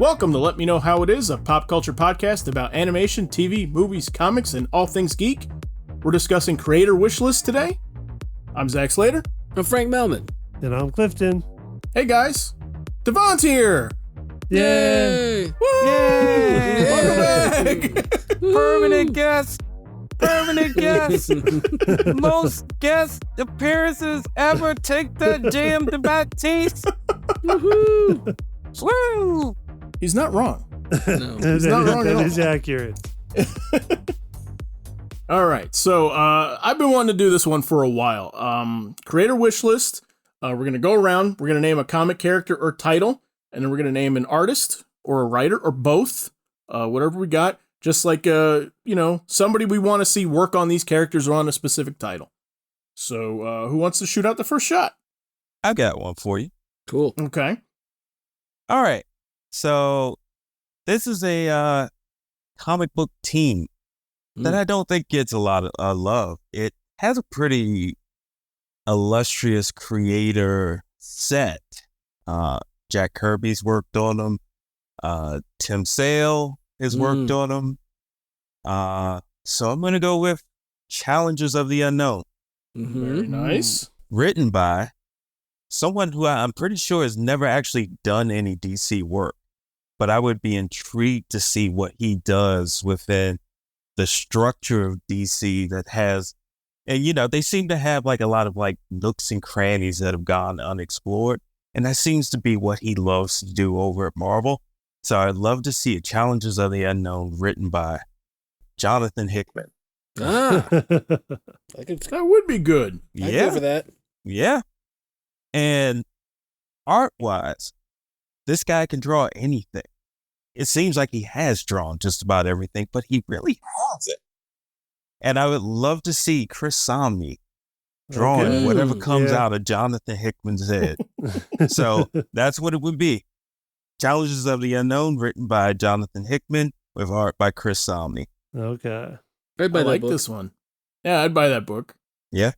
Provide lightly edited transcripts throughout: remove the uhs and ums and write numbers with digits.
Welcome to Let Me Know How It Is, a pop culture podcast about animation, TV, movies, comics, and all things geek. We're discussing creator wish lists today. I'm Zach Slater. I'm Frank Melman. And I'm Clifton. Hey guys, Devon's here. Yay! Woo! Yay! Welcome back. Permanent guest. Most guest appearances ever. Take that jam to Baptiste. Woohoo! Woo! He's not wrong. No. He's not wrong at all. That is accurate. All right, so I've been wanting to do this one for a while. Creator wish list. We're going to go around. We're going to name a comic character or title, and then we're going to name an artist or a writer or both, whatever we got. Just like, somebody we want to see work on these characters or on a specific title. So who wants to shoot out the first shot? I got one for you. Cool. Okay. All right. So this is a comic book team that I don't think gets a lot of love. It has a pretty illustrious creator set. Jack Kirby's worked on them. Tim Sale has worked on them. So I'm going to go with Challengers of the Unknown. Very nice. Written by someone who I'm pretty sure has never actually done any DC work, but I would be intrigued to see what he does within the structure of DC that has, and they seem to have like a lot of like nooks and crannies that have gone unexplored. And that seems to be what he loves to do over at Marvel. So I'd love to see a Challengers of the Unknown written by Jonathan Hickman. Ah, That would be good. I'd go for that. Yeah. And art-wise, this guy can draw anything. It seems like he has drawn just about everything, but he really hasn't. And I would love to see Chris Samnee drawing whatever comes out of Jonathan Hickman's head. So that's what it would be. Challenges of the Unknown, written by Jonathan Hickman, with art by Chris Samnee. Okay. I'd buy I that like book. this one. Yeah, I'd buy that book. Yeah.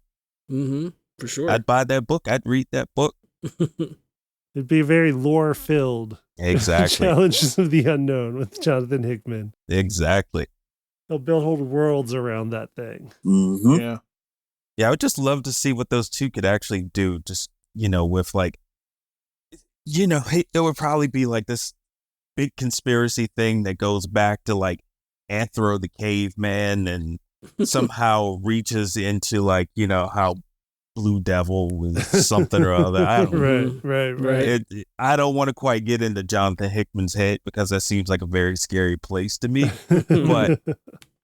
Mm-hmm. For sure. I'd buy that book. I'd read that book. It'd be very lore-filled. Exactly. Challenges of the Unknown with Jonathan Hickman. Exactly. They'll build whole worlds around that thing. Mm-hmm. Yeah. Yeah, I would just love to see what those two could actually do. Just, with like, there would probably be like this big conspiracy thing that goes back to like Anthro the caveman and somehow reaches into like, how Blue Devil was something or other. I don't know. Right. I don't want to quite get into Jonathan Hickman's head because that seems like a very scary place to me. But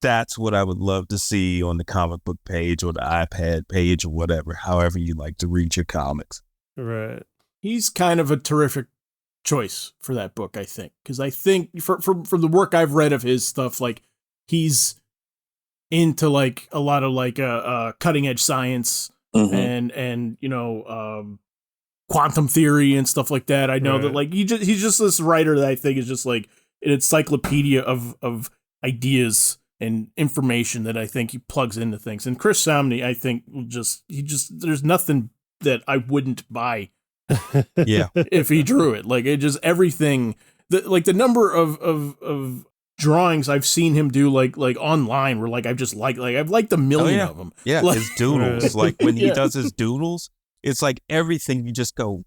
that's what I would love to see on the comic book page or the iPad page or whatever, however you like to read your comics. Right. He's kind of a terrific choice for that book, I think. Because I think for the work I've read of his stuff, like he's into like a lot of like cutting edge science and quantum theory and stuff like that. I know that like he's just this writer that I think is just like an encyclopedia of ideas and information that I think he plugs into things. And Chris Samnee, I think there's nothing that I wouldn't buy. Yeah. If he drew it, like it just everything, the number of drawings I've seen him do like online where like I've liked a million of them. Yeah, like, his doodles. Like when he does his doodles, it's like everything you just go,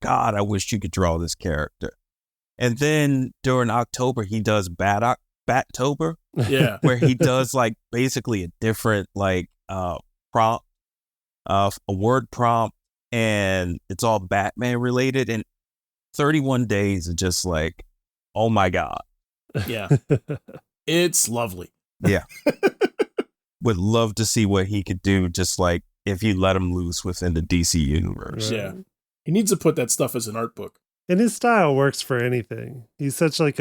God, I wish you could draw this character. And then during October, he does Battober. Yeah. Where he does like basically a different like prompt, a word prompt, and it's all Batman related. And 31 days is just like, oh my God. Yeah. It's lovely. Yeah. Would love to see what he could do, just like if you let him loose within the DC universe. Yeah. He needs to put that stuff as an art book. And his style works for anything. He's such like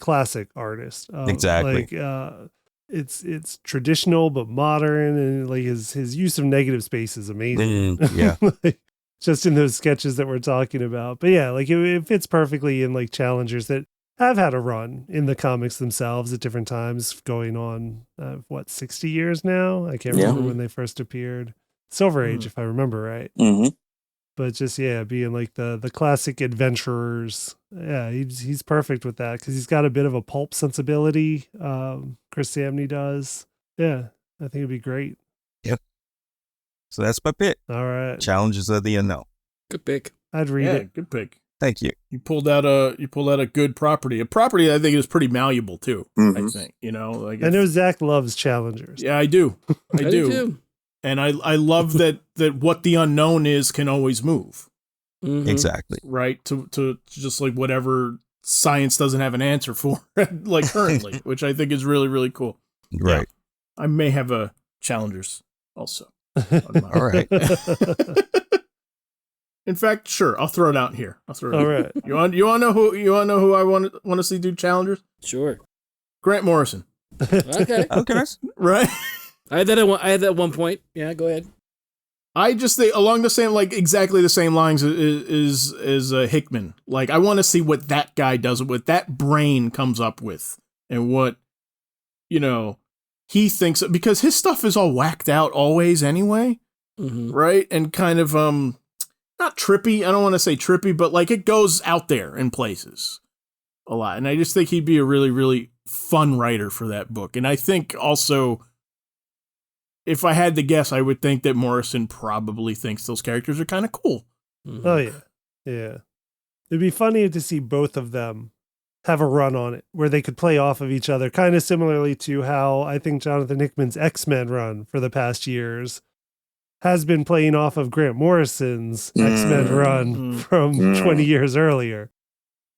classic artist. Exactly. Like it's traditional but modern, and like his use of negative space is amazing. Yeah. Like, just in those sketches that we're talking about. But yeah, like it fits perfectly in like Challengers that have had a run in the comics themselves at different times, going on 60 years now. I can't remember when they first appeared. Silver Age, if I remember right. Mm-hmm. but just being like the classic adventurers. Yeah, he's perfect with that because he's got a bit of a pulp sensibility. Chris Samney does. Yeah, I think it'd be great. Yep. So that's my pick. All right, Challenges of the Unknown. Good pick. I'd read it. Good pick. Thank you. You pulled out a good property. A property I think is pretty malleable too. Mhm. I think, like I know Zach loves challengers. Yeah, I do. I do. too. And I love that what the unknown is can always move, Mhm. Exactly. right? To just like whatever science doesn't have an answer for, like currently, which I think is really, really cool. Right. I may have a challengers also. All right. In fact, sure, I'll throw it out here. All right. You want to know who I want to see do challengers? Sure. Grant Morrison, Okay. Okay. right? I had that at one point. Yeah, go ahead. I just think along the same, like exactly the same lines as Hickman. Like I want to see what that guy does, what that brain comes up with, and what he thinks, because his stuff is all whacked out always anyway, Mm-hmm. right? And kind of not trippy. I don't want to say trippy, but like it goes out there in places a lot. And I just think he'd be a really, really fun writer for that book. And I think also, if I had to guess, I would think that Morrison probably thinks those characters are kind of cool. Mm-hmm. Oh yeah. It'd be funny to see both of them have a run on it where they could play off of each other, kind of similarly to how I think Jonathan Hickman's X-Men run for the past years has been playing off of Grant Morrison's X-Men run from 20 years earlier.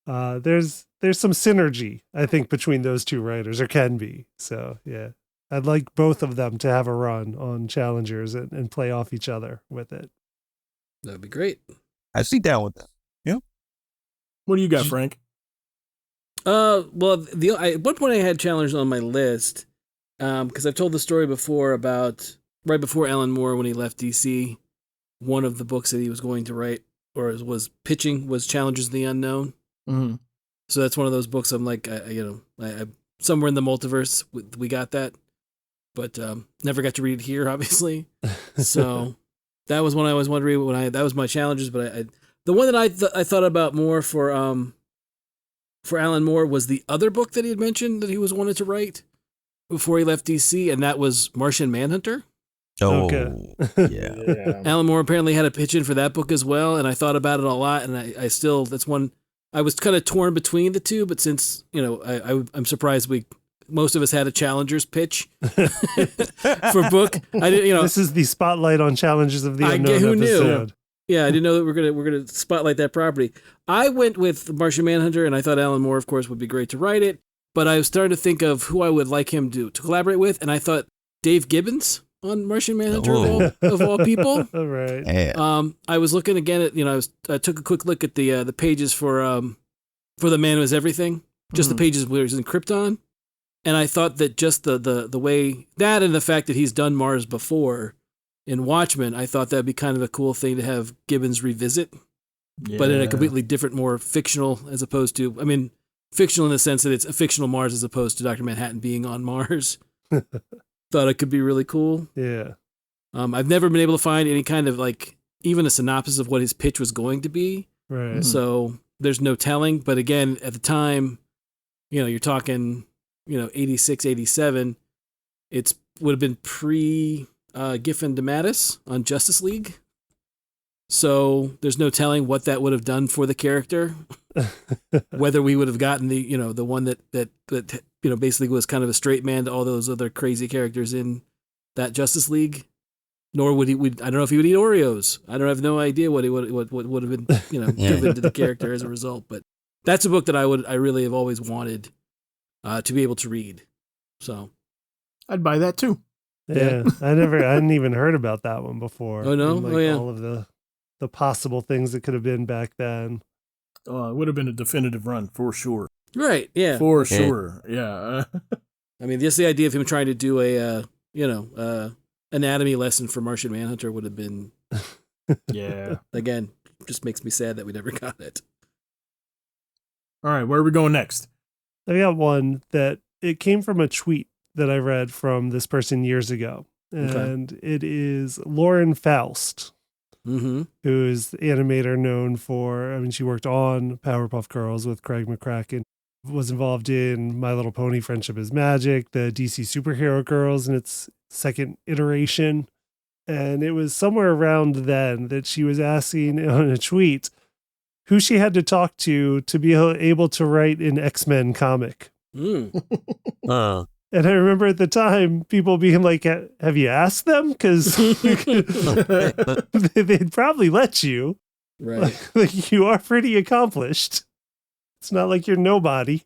There's some synergy, I think, between those two writers, or can be. So yeah, I'd like both of them to have a run on Challengers and play off each other with it. That'd be great. I'd be down with that. What do you got, Frank? Well, at one point I had challengers on my list because I've told the story before about right before Alan Moore, when he left DC, one of the books that he was going to write or was pitching was Challengers of the Unknown. Mm-hmm. So that's one of those books I'm like, I somewhere in the multiverse we got that, but never got to read it here, obviously. So that was one I was wondering that was my Challengers, but the one that I thought about more for Alan Moore was the other book that he had mentioned that he was wanted to write before he left DC, and that was Martian Manhunter. Oh, Okay. yeah. Alan Moore apparently had a pitch in for that book as well, and I thought about it a lot, and I still, that's one, I was kind of torn between the two, but since, I'm surprised most of us had a Challenger's pitch for book. I didn't, This is the spotlight on Challenges of the Unknown who knew? episode. Yeah, I didn't know that we're gonna spotlight that property. I went with Martian Manhunter, and I thought Alan Moore, of course, would be great to write it. But I was starting to think of who I would like him to collaborate with, and I thought Dave Gibbons on Martian Manhunter of all people. All right. Yeah. I was looking again at I took a quick look at the pages for The Man Who Is Everything, just the pages where he's in Krypton, and I thought that just the way that and the fact that he's done Mars before. In Watchmen, I thought that'd be kind of a cool thing to have Gibbons revisit, but in a completely different, more fictional, as opposed to, fictional in the sense that it's a fictional Mars as opposed to Dr. Manhattan being on Mars. Thought it could be really cool. Yeah. I've never been able to find any kind of even a synopsis of what his pitch was going to be. Right. So there's no telling. But again, at the time, you're talking, 86, 87, it would have been pre Giffen DeMatteis on Justice League. So there's no telling what that would have done for the character. Whether we would have gotten the one that basically was kind of a straight man to all those other crazy characters in that Justice League. Nor would he I don't know if he would eat Oreos. I have no idea what would have been given to the character as a result. But that's a book that I really have always wanted to be able to read. So I'd buy that too. Yeah. I hadn't even heard about that one before. Oh, no? And, Oh, yeah. all of the possible things that could have been back then. It would have been a definitive run for sure. right, yeah. For sure. Yeah. Just the idea of him trying to do a anatomy lesson for Martian Manhunter would have been, yeah. again, just makes me sad that we never got it. All right, where are we going next? I got one that it came from a tweet that I read from this person years ago. And it is Lauren Faust. Mm-hmm. who's the animator known for, I mean, she worked on Powerpuff Girls with Craig McCracken, was involved in My Little Pony Friendship is Magic, the DC Superhero Girls in its second iteration. And it was somewhere around then that she was asking on a tweet who she had to talk to be able to write an X-Men comic. Mm. And I remember at the time people being like, have you asked them? Because they'd probably let you. Right. Like, you are pretty accomplished. It's not like you're nobody.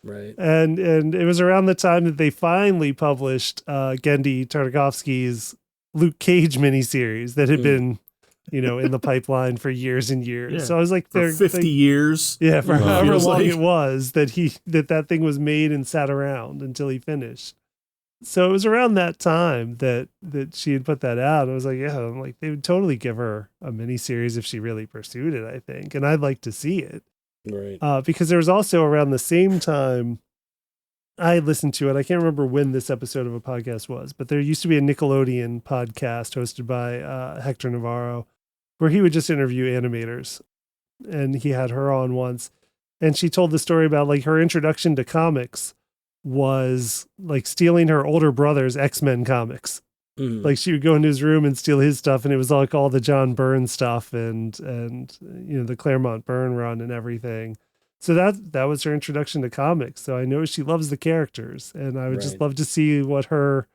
Right. And it was around the time that they finally published Gendy Tartakovsky's Luke Cage miniseries that had been, in the pipeline for years and years. Yeah. So I was like, For 50 years. Yeah, for however Feels long like. it was that thing was made and sat around until he finished. So it was around that time that she had put that out. I was like, yeah, I'm like, they would totally give her a miniseries if she really pursued it, I think. And I'd like to see it. Right. Because there was also around the same time I listened to it. I can't remember when this episode of a podcast was, but there used to be a Nickelodeon podcast hosted by Hector Navarro where he would just interview animators. And he had her on once. And she told the story about like her introduction to comics was like stealing her older brother's X-Men comics. Mm. Like she would go into his room and steal his stuff, and it was like all the John Byrne stuff and the Claremont Byrne run and everything. So that was her introduction to comics. So I know she loves the characters, and I would just Right. love to see what her,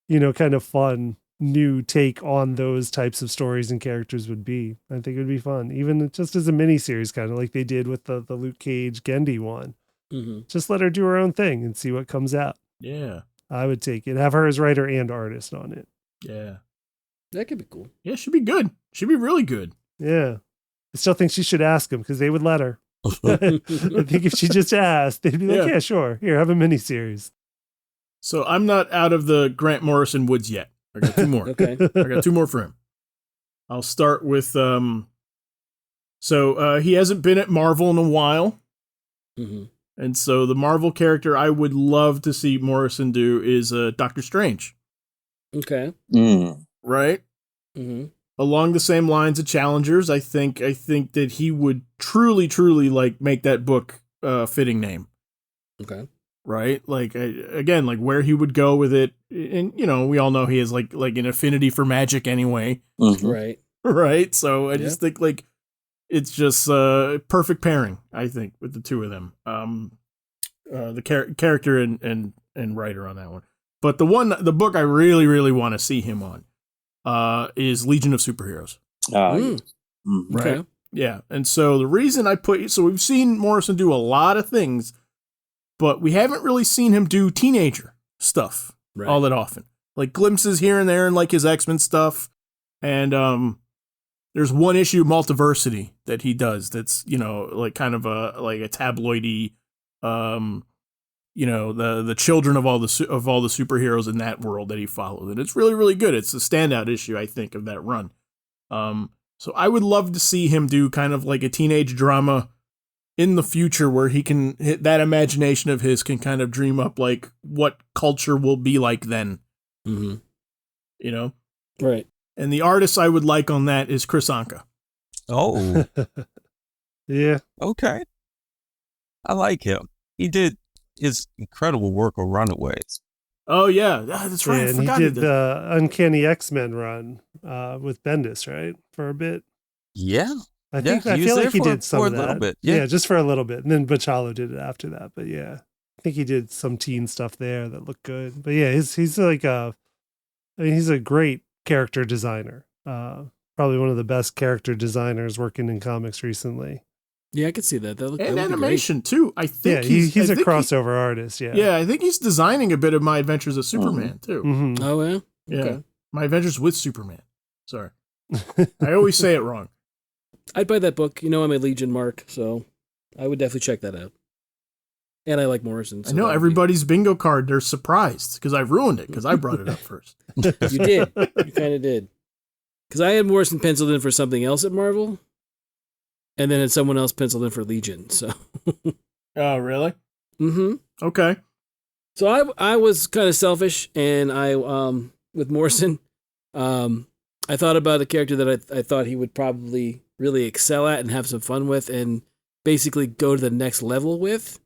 kind of fun new take on those types of stories and characters would be. I think it would be fun, even just as a mini series, kind of like they did with the Luke Cage Gendy one. Mm-hmm. Just let her do her own thing and see what comes out. Yeah. I would take it. Have her as writer and artist on it. Yeah. That could be cool. Yeah, she'd be good. She'd be really good. Yeah. I still think she should ask them because they would let her. I think if she just asked, they'd be like, Yeah. yeah, sure. Here, have a miniseries. So I'm not out of the Grant Morrison woods yet. I got two more. Okay. I got two more for him. I'll start with he hasn't been at Marvel in a while. Mm-hmm. And so the Marvel character I would love to see Morrison do is Doctor Strange. Okay. Right? Mm-hmm. Along the same lines of Challengers, I think that he would truly like make that book fitting name. Okay. Right? Like again, like where he would go with it, and we all know he has like an affinity for magic anyway. Right. Right? So I Yeah. just think like it's just perfect pairing, I think, with the two of them. The character and writer on that one. But the book I really want to see him on is Legion of Superheroes. Mm. Right? Okay. Yeah. And so the reason we've seen Morrison do a lot of things, but we haven't really seen him do teenager stuff Right. all that often. Like glimpses here and there and like his X-Men stuff. And there's one issue, Multiversity, that he does that's, like kind of a tabloidy, the children of all the superheroes in that world that he followed. And it's really, really good. It's a standout issue, I think, of that run. So I would love to see him do kind of like a teenage drama in the future where he can hit that imagination of his can kind of dream up like what culture will be like then, Mm-hmm. Right. And the artist I would like on that is Chris Anka. Oh, Yeah. okay. I like him. He did his incredible work on Runaways. Oh yeah, that's right. I And he forgot did that. the Uncanny X-Men run with Bendis, right? For a bit. Yeah. I Yeah, think I he was feel like there he for- did some for of a that. little bit, Yeah. yeah. Just for a little bit. And then Bachalo did it after that. But yeah. I think he did some teen stuff there that looked good. But yeah, he's like he's a great character designer. Probably one of the best character designers working in comics recently. Yeah, I could see that. That would And be animation too. I think Yeah, he's I a think crossover artist. Yeah. Yeah, I think he's designing a bit of My Adventures of Superman too. Mhm. great. Oh, yeah? Yeah, Okay. My Adventures with Superman. Sorry, I always say it wrong. I'd buy that book. I'm a Legion mark, so I would definitely check that out. And I like Morrison. I know everybody's bingo card. They're surprised because I ruined it because I brought it up first. You did. You kind of did. Because I had Morrison penciled in for something else at Marvel, and then had someone else penciled in for Legion. So, Oh, really? mm-hmm. Okay. So I was kind of selfish, and I with Morrison, I I thought about a character that I thought he would probably really excel at and have some fun with, and basically go to the next level with,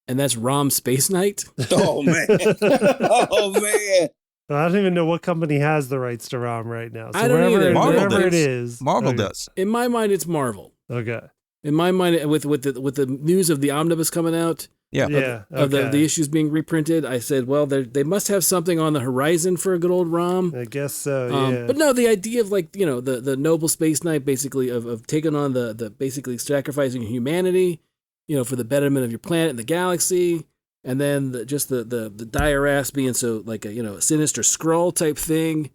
and that's Rom Space Knight. Oh man. Oh man. I don't even know what company has the rights to ROM right now. So I don't either. Marvel wherever it does. is. Marvel okay. does. In my mind, it's Marvel. Okay. In my mind, with the news of the omnibus coming out, Yeah. Yeah. of okay. the issues being reprinted, I said, well, they must have something on the horizon for a good old ROM. I guess so. Yeah. But no, the idea of like, the noble space knight, basically of taking on the basically sacrificing humanity, for the betterment of your planet and the galaxy, and then the dire ass being so like a sinister Skrull type thing.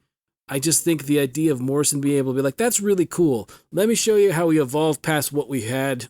I just think the idea of Morrison being able to be like, that's really cool. Let me show you how we evolved past what we had,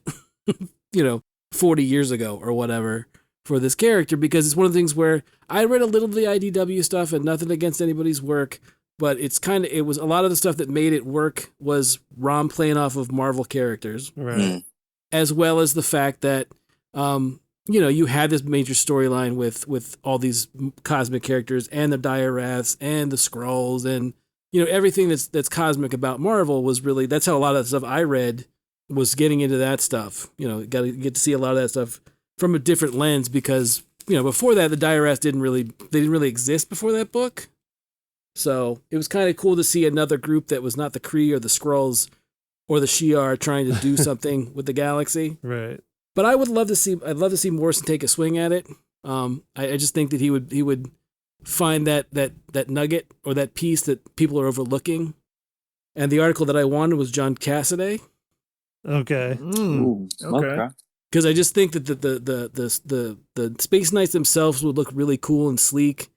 40 years ago or whatever for this character, because it's one of the things where I read a little of the IDW stuff, and nothing against anybody's work, but it was a lot of the stuff that made it work was Rom playing off of Marvel characters, right. as well as the fact that, you had this major storyline with all these cosmic characters and the dire wraths and the Skrulls and, everything that's cosmic about Marvel was really, that's how a lot of the stuff I read was getting into that stuff. Got to get to see a lot of that stuff from a different lens, because, before that, the dire wraths didn't really exist before that book. So it was kind of cool to see another group that was not the Kree or the Skrulls or the Shi'ar trying to do something with the galaxy. Right. But I'd love to see Morrison take a swing at it. I just think that he would find that nugget or that piece that people are overlooking. And the article that I wanted was John Cassaday. Okay. Ooh, Okay. Because I just think that the Space Knights themselves would look really cool and sleek,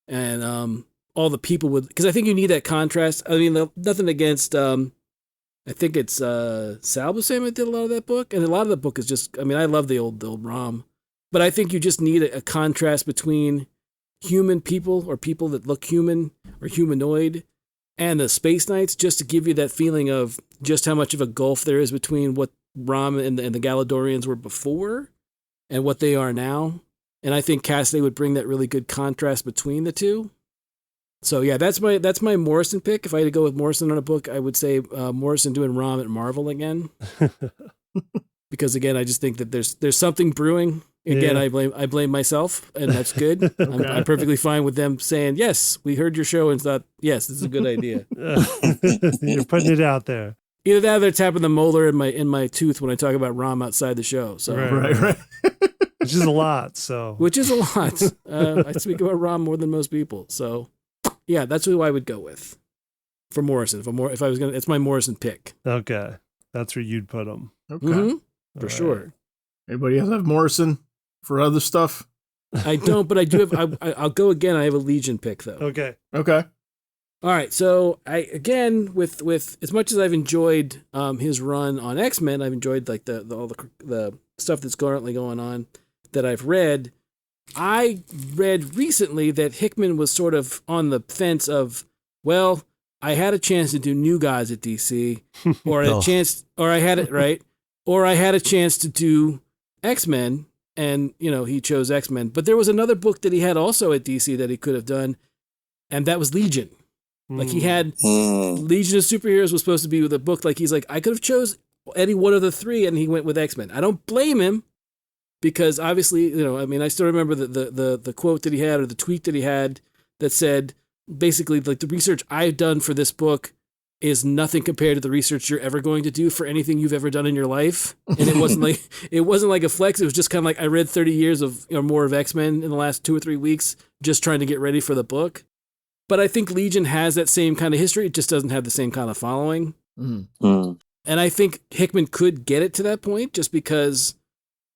and all the people would, because I think you need that contrast. I mean, nothing against. I think it's Sal Buscema that did a lot of that book, and a lot of the book is just. I mean, I love the old Rom, but I think you just need a contrast between human people or people that look human or humanoid, and the Space Knights, just to give you that feeling of just how much of a gulf there is between what Rom and the Galadorians were before and what they are now. And I think Cassaday would bring that really good contrast between the two. So yeah, that's my Morrison pick. If I had to go with Morrison on a book, I would say Morrison doing Rom at Marvel again. Because again, I just think that there's something brewing. Again, Yeah. I blame myself, and that's good. I'm perfectly fine with them saying, yes, we heard your show and thought, yes, this is a good idea. You're putting it out there. Either that or they're tapping the molar in my tooth when I talk about Rom outside the show. So Right. Which is a lot. So. which is a lot. I speak about Rom more than most people. So yeah, that's who I would go with for Morrison. If I was gonna, it's my Morrison pick. Okay. That's where you'd put them. Okay. Mhm, for sure. Anybody else have Morrison for other stuff? I don't, but I do have. I'll go again. I have a Legion pick though. Okay. Okay. All right, so I again with as much as I've enjoyed his run on X-Men, I've enjoyed like all the stuff that's currently going on that I've read. I read recently that Hickman was sort of on the fence of, well, I had a chance to do New Gods at DC, or I had it right, or I had a chance to do X-Men, and he chose X-Men. But there was another book that he had also at DC that he could have done, and that was Legion. Like he had Legion of Superheroes was supposed to be with a book. Like he's like, I could have chose any one of the three, and he went with X-Men. I don't blame him, because obviously, I mean, I still remember the quote that he had, or the tweet that he had, that said basically like, the research I've done for this book is nothing compared to the research you're ever going to do for anything you've ever done in your life. And it wasn't like a flex. It was just kind of like, I read 30 years of or more of X-Men in the last 2 or 3 weeks, just trying to get ready for the book. But I think Legion has that same kind of history. It just doesn't have the same kind of following. Mm. And I think Hickman could get it to that point, just because,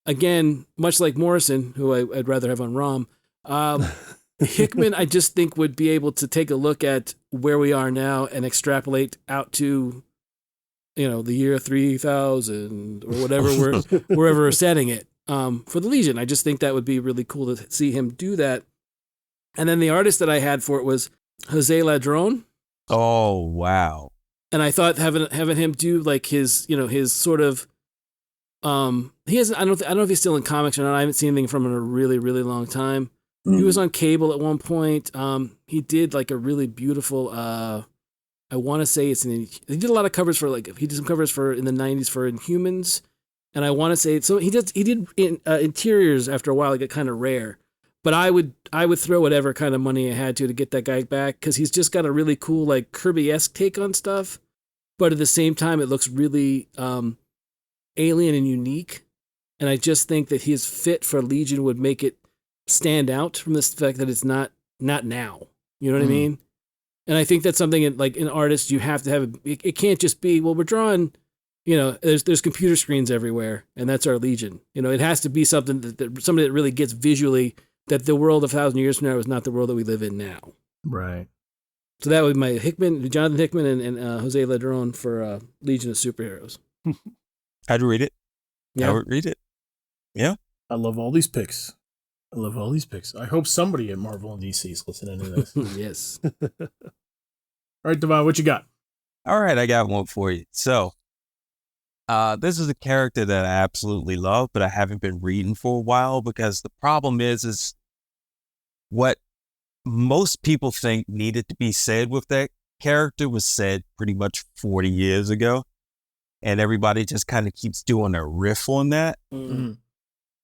again, much like Morrison, who I'd rather have on ROM, Hickman, I just think, would be able to take a look at where we are now and extrapolate out to, the year 3000 or whatever wherever we're setting it for the Legion. I just think that would be really cool to see him do that. And then the artist that I had for it was Jose Ladron. Oh, wow. And I thought having him do like his sort of, he hasn't, I don't know if he's still in comics or not. I haven't seen anything from him in a really, really long time. He was on cable at one point. He did like a really beautiful I want to say he did a lot of covers for he did some covers for in the 90s for Inhumans, and I want to say he did interiors after a while. It got kind of rare, but I would throw whatever kind of money I had to get that guy back because he's just got a really cool like Kirby-esque take on stuff, but at the same time it looks really alien and unique, and I just think that his fit for Legion would make it stand out from the fact that it's not now. You know what I mean? And I think that's something in artists you have to have. It can't just be, well, we're drawing, there's computer screens everywhere, and that's our Legion. It has to be something somebody that really gets visually that the world of 1,000 years from now is not the world that we live in now. Right. So that would be my Jonathan Hickman and Jose Ladron for Legion of Superheroes. I'd read it. Yeah. I would read it. Yeah. I love all these picks. I hope somebody at Marvel and DC is listening to this. Yes. All right, Devon, what you got? All right, I got one for you. So, this is a character that I absolutely love, but I haven't been reading for a while because the problem is what most people think needed to be said with that character was said pretty much 40 years ago, and everybody just kind of keeps doing a riff on that. Mm-hmm.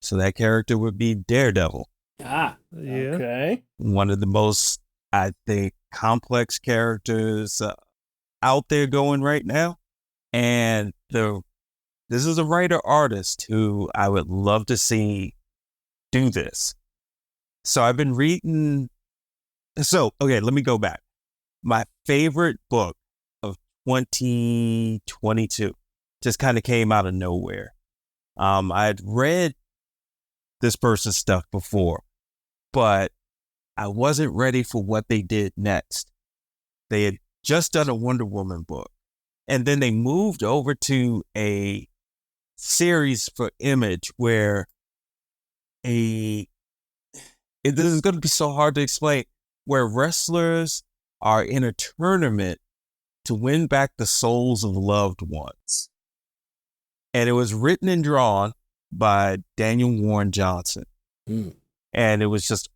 So that character would be Daredevil. Ah, Yeah. Okay. One of the most, I think, complex characters out there going right now. And this is a writer-artist who I would love to see do this. So I've been reading. So, okay, let me go back. My favorite book of 2022 just kind of came out of nowhere. I'd read this person's stuff before, but I wasn't ready for what they did next. They had just done a Wonder Woman book, and then they moved over to a series for Image where this is going to be so hard to explain, where wrestlers are in a tournament to win back the souls of loved ones. And it was written and drawn by Daniel Warren Johnson. And it was just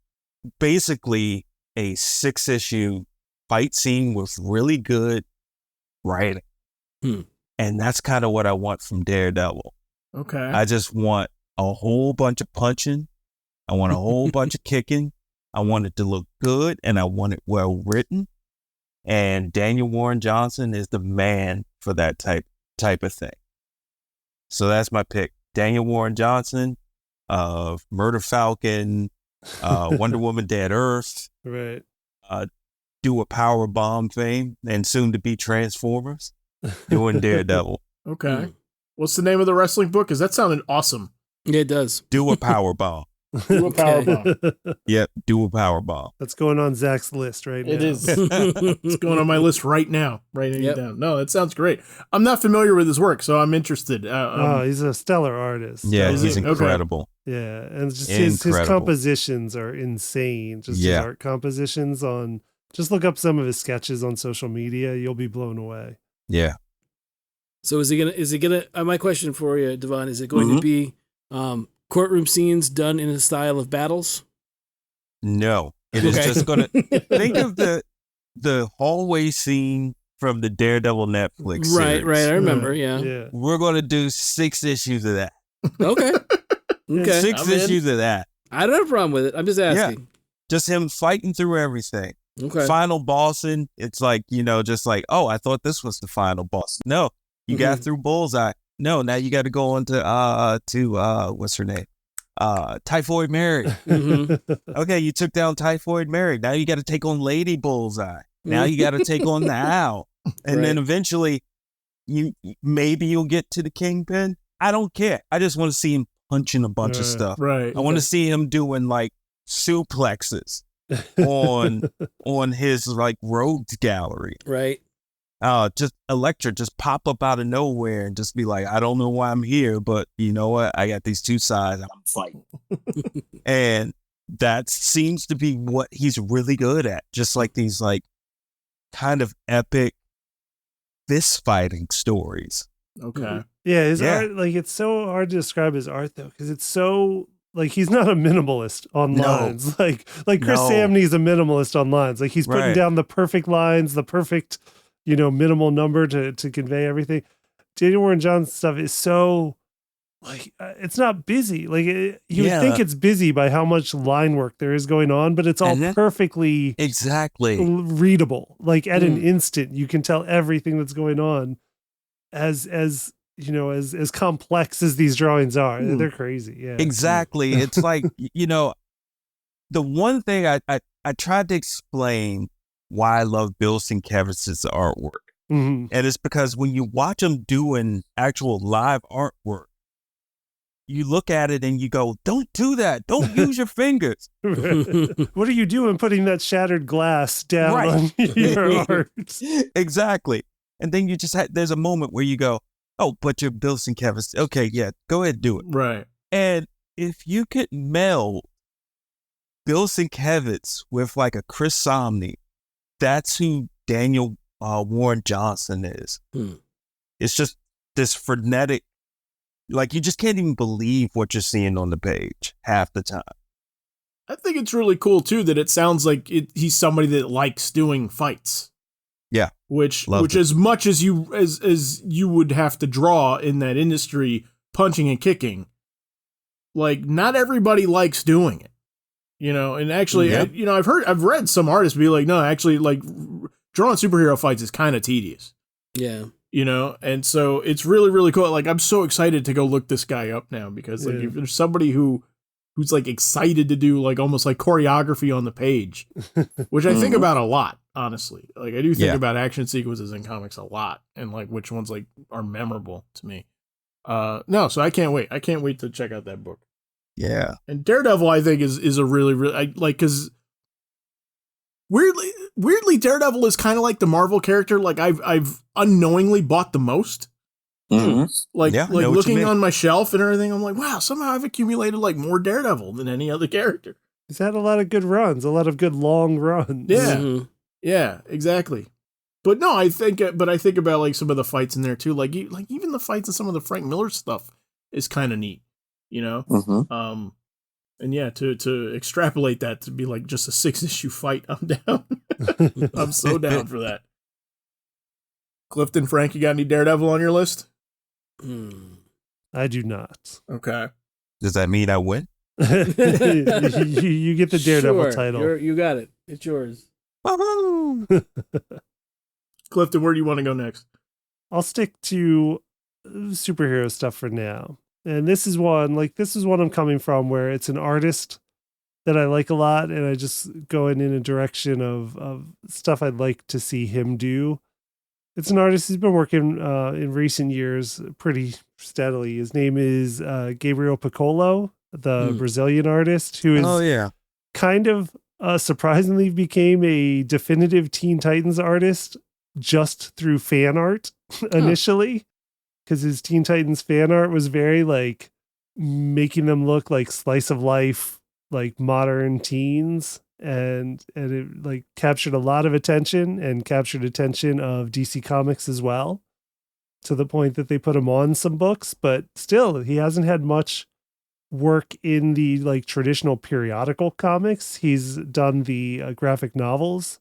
basically a 6-issue fight scene with really good writing. And that's kind of what I want from Daredevil. Okay. I just want a whole bunch of punching. I want a whole bunch of kicking. I want it to look good, and I want it well written. And Daniel Warren Johnson is the man for that type of thing. So that's my pick. Daniel Warren Johnson of Murder Falcon, Wonder Woman Dead Earth, Right. Do a Power Bomb fame, and soon to be Transformers, doing Daredevil. Okay. What's the name of the wrestling book? Because that sounded awesome. Yeah, it does. Do a Power Bomb. Do a power bomb. Yep, do a Power Bomb. That's going on Zach's list right now. It is. It's going on my list right now. Writing Yep. it down. No, that sounds great. I'm not familiar with his work, so I'm interested. He's a stellar artist. Yeah, Is he's he? Okay. incredible. Yeah, and just his Incredible. compositions are insane. Just his Yeah. art compositions on. Just look up some of his sketches on social media. You'll be blown away. Yeah. So is it gonna? My question for you, Devon, is it going to be courtroom scenes done in the style of battles? No, it is Okay. just going to think of the hallway scene from the Daredevil Netflix series. Right. I remember. Yeah. Yeah. We're going to do 6 issues of that. Okay. Okay. 6 I'm in. issues of that. I don't have a problem with it. I'm just asking. Just him fighting through everything. Okay. Final bossing, it's like, just like, oh, I thought this was the final boss. No, you got through Bullseye. No, now you got to go on to what's her name? Typhoid Mary. Okay, you took down Typhoid Mary. Now you got to take on Lady Bullseye. Now you got to take on the Owl. And then eventually you'll get to the Kingpin. I don't care. I just want to see him punching a bunch of stuff. right. I want to see him doing like suplexes on his like rogues gallery. Right. Just Elektra just pop up out of nowhere and just be like, I don't know why I'm here, but you know what? I got these two sides and I'm fighting. And that seems to be what he's really good at. Just like these like kind of epic fist fighting stories. Okay. Yeah, his Yeah. art, like, it's so hard to describe his art though, because it's so like he's not a minimalist on No. lines. Like Chris No. Samney's a minimalist on lines. Like he's putting Right. down the perfect lines, the perfect minimal number to convey everything. Daniel Warren John's stuff is so like it's not busy. Like you would think it's busy by how much line work there is going on, but it's all perfectly readable. Like at an instant, you can tell everything that's going on. As complex as these drawings are, they're crazy. Yeah, exactly. It's like the one thing I tried to explain why I love Bill Sienkiewicz's artwork. And it's because when you watch him doing actual live artwork, you look at it and you go, don't do that. Don't use your fingers. What are you doing putting that shattered glass down on your art? Exactly. And then you just there's a moment where you go, oh, but you're Bill Sienkiewicz. Okay, yeah, go ahead, do it. Right. And if you could meld Bill Sienkiewicz with like a Chris Somney, that's who Daniel Warren Johnson is. It's just this frenetic, like you just can't even believe what you're seeing on the page half the time. I think it's really cool too that it sounds like he's somebody that likes doing fights. Yeah, which as much as you would have to draw in that industry, punching and kicking, like not everybody likes doing it, And actually, I've read some artists be like, no, actually, like drawing superhero fights is kind of tedious. Yeah. And so it's really, really cool. Like, I'm so excited to go look this guy up now because like if there's somebody who's like excited to do like almost like choreography on the page, which I think about a lot, honestly. Like I do think about action sequences in comics a lot and like which ones like are memorable to me. No, so I can't wait. I can't wait to check out that book. Yeah. And Daredevil, I think is a really, really because weirdly Daredevil is kind of like the Marvel character. Like I've unknowingly bought the most. Like looking on my shelf and everything, I'm like, wow, somehow I've accumulated like more Daredevil than any other character. He's had a lot of good runs, a lot of good long runs. Yeah, yeah, exactly. But no, I think about like some of the fights in there too. Like even the fights in some of the Frank Miller stuff is kind of neat, And yeah, to extrapolate that to be like just a 6-issue fight, I'm down. I'm so down for that. Clifton, Frank, you got any Daredevil on your list? I do not. Okay. Does that mean I win? you get the Daredevil title. You got it. It's yours. Clifton, where do you want to go next? I'll stick to superhero stuff for now. And this is one I'm coming from where it's an artist that I like a lot. And I just going in a direction of stuff I'd like to see him do. It's an artist who's been working in recent years pretty steadily. His name is Gabriel Piccolo, the Brazilian artist who is kind of surprisingly became a definitive Teen Titans artist just through fan art initially, because his Teen Titans fan art was very like making them look like slice of life, like modern teens. And it like captured a lot of attention and captured attention of DC Comics as well, to the point that they put him on some books, but still he hasn't had much work in the like traditional periodical comics. He's done the graphic novels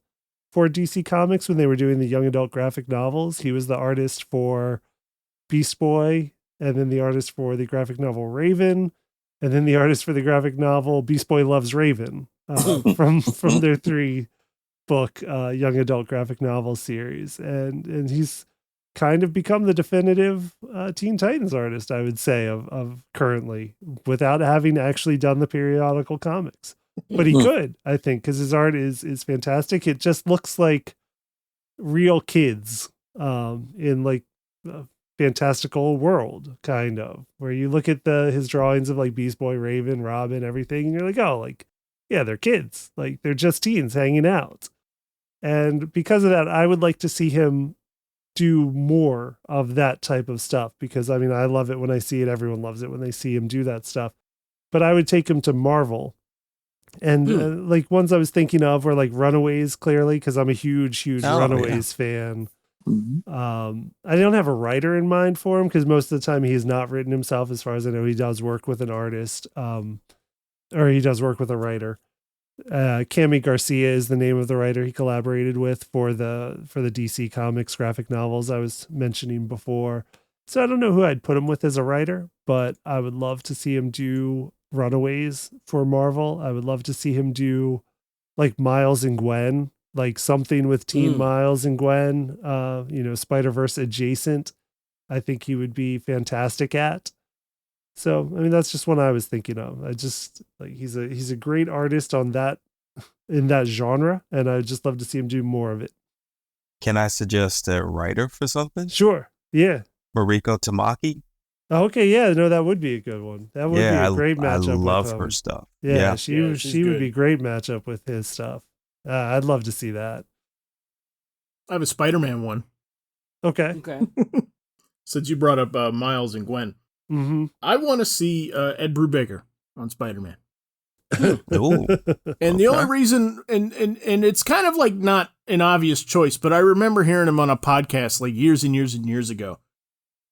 for DC Comics when they were doing the young adult graphic novels. He was the artist for Beast Boy, and then the artist for the graphic novel Raven, and then the artist for the graphic novel Beast Boy Loves Raven. From their 3-book young adult graphic novel series, and he's kind of become the definitive Teen Titans artist, I would say, of currently, without having actually done the periodical comics. But he could, I think, because his art is fantastic. It just looks like real kids in like a fantastical world, kind of, where you look at his drawings of like Beast Boy, Raven, Robin, everything, and you're like, oh, like, yeah, they're kids. Like, they're just teens hanging out. And because of that, I would like to see him do more of that type of stuff, because, I mean, I love it when I see it. Everyone loves it when they see him do that stuff. But I would take him to Marvel. And like ones I was thinking of were like Runaways, clearly, because I'm a huge Runaways fan. I don't have a writer in mind for him, because most of the time he's not written himself. As far as I know, he does work with an artist. Or he does work with a writer. Cami Garcia is the name of the writer he collaborated with for the DC Comics graphic novels I was mentioning before. So I don't know who I'd put him with as a writer, but I would love to see him do Runaways for Marvel. I would love to see him do like Miles and Gwen, like something with Teen Miles and Gwen, Spider-Verse adjacent. I think he would be fantastic at. So, I mean, that's just one I was thinking of. I just like he's a great artist on that in that genre, and I'd just love to see him do more of it. Can I suggest a writer for something? Sure. Yeah. Mariko Tamaki. Okay, yeah, no, that would be a good one. That would be a great matchup. I love with her stuff. Yeah, she would be great matchup with his stuff. I'd love to see that. I have a Spider-Man one. Okay. Since you brought up Miles and Gwen. Mm-hmm. I want to see Ed Brubaker on Spider-Man. Ooh. And the only reason, and it's kind of like not an obvious choice, but I remember hearing him on a podcast like years and years and years ago,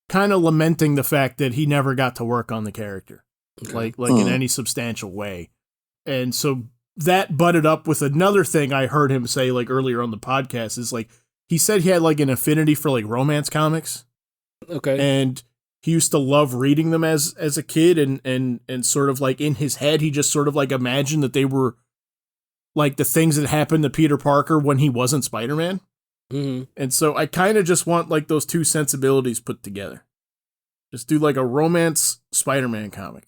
kind of lamenting the fact that he never got to work on the character, like in any substantial way. And so that butted up with another thing I heard him say like earlier on the podcast is like, he said he had like an affinity for like romance comics. Okay. And he used to love reading them as a kid and sort of like in his head, he just sort of like imagined that they were like the things that happened to Peter Parker when he wasn't Spider-Man. Mm-hmm. And so I kind of just want like those two sensibilities put together. Just do like a romance Spider-Man comic.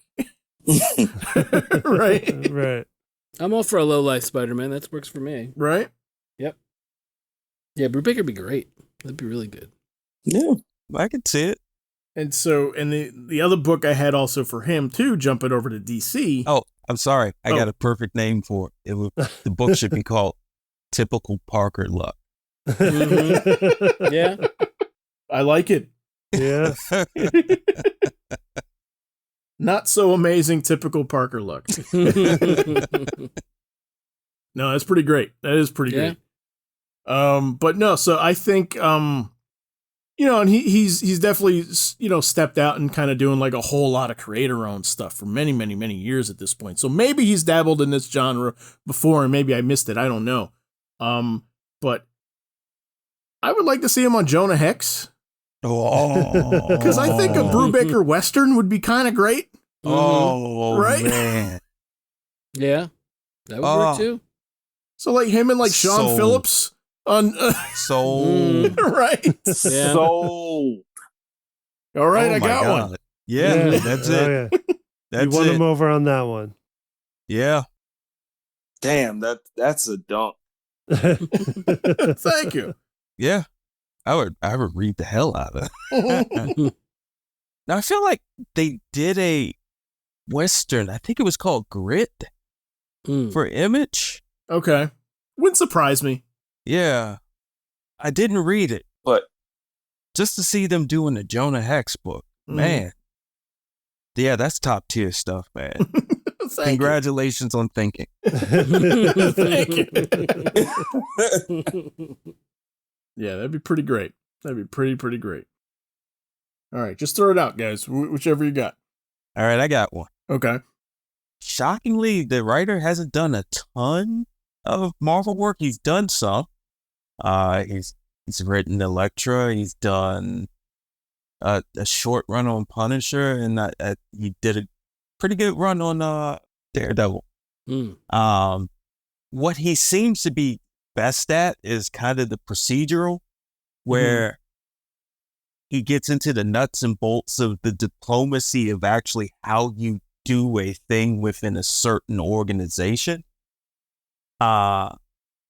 Right? Right. I'm all for a low-life Spider-Man. That works for me. Right? Yep. Yeah, Brubaker would be great. That'd be really good. Yeah. I can see it. And so, and the other book I had also for him too, jumping over to DC. Oh, I'm sorry. I got a perfect name for it. The book should be called Typical Parker Luck. Mm-hmm. Yeah. I like it. Yeah. Not so amazing, typical Parker Luck. No, that's pretty great. That is pretty great. But no, so I think, and he's definitely, stepped out and kind of doing like a whole lot of creator-owned stuff for many, many, many years at this point. So maybe he's dabbled in this genre before and maybe I missed it. I don't know. But I would like to see him on Jonah Hex. Oh, Because I think a Brubaker Western would be kind of great. Oh, right? Man. Yeah. That would work too. So like him and like Sean Sold. Phillips on right. Yeah. So All right, Oh I my got God. one. Yeah, that's it. Oh, yeah. That's You won it. him over on that one. Yeah. damn, that's a dunk. Thank you. Yeah. I would read the hell out of it. Now I feel like they did a Western, I think it was called Grit for Image. Okay. Wouldn't surprise me. Yeah. I didn't read it, but just to see them doing the Jonah Hex book, man. Yeah, that's top tier stuff, man. Congratulations on thinking. Thank you. Yeah, that'd be pretty great. That'd be pretty great. All right, just throw it out, guys. Whichever you got. All right, I got one. Okay. Shockingly, the writer hasn't done a ton of Marvel work. He's done some. He's written Elektra. He's done a short run on Punisher, and he did a pretty good run on Daredevil. What he seems to be best at is kind of the procedural, where he gets into the nuts and bolts of the diplomacy of actually how you do a thing within a certain organization.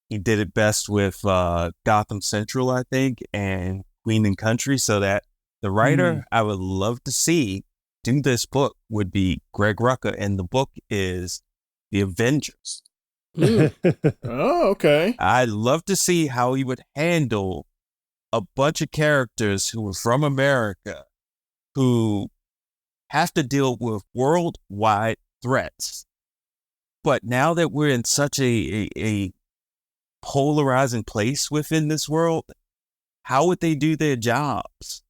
He did it best with Gotham Central, I think, and Queen and Country, so that the writer I would love to see do this book would be Greg Rucka, and the book is The Avengers. Oh, okay. I'd love to see how he would handle a bunch of characters who are from America who have to deal with worldwide threats. But now that we're in such a polarizing place within this world, how would they do their jobs?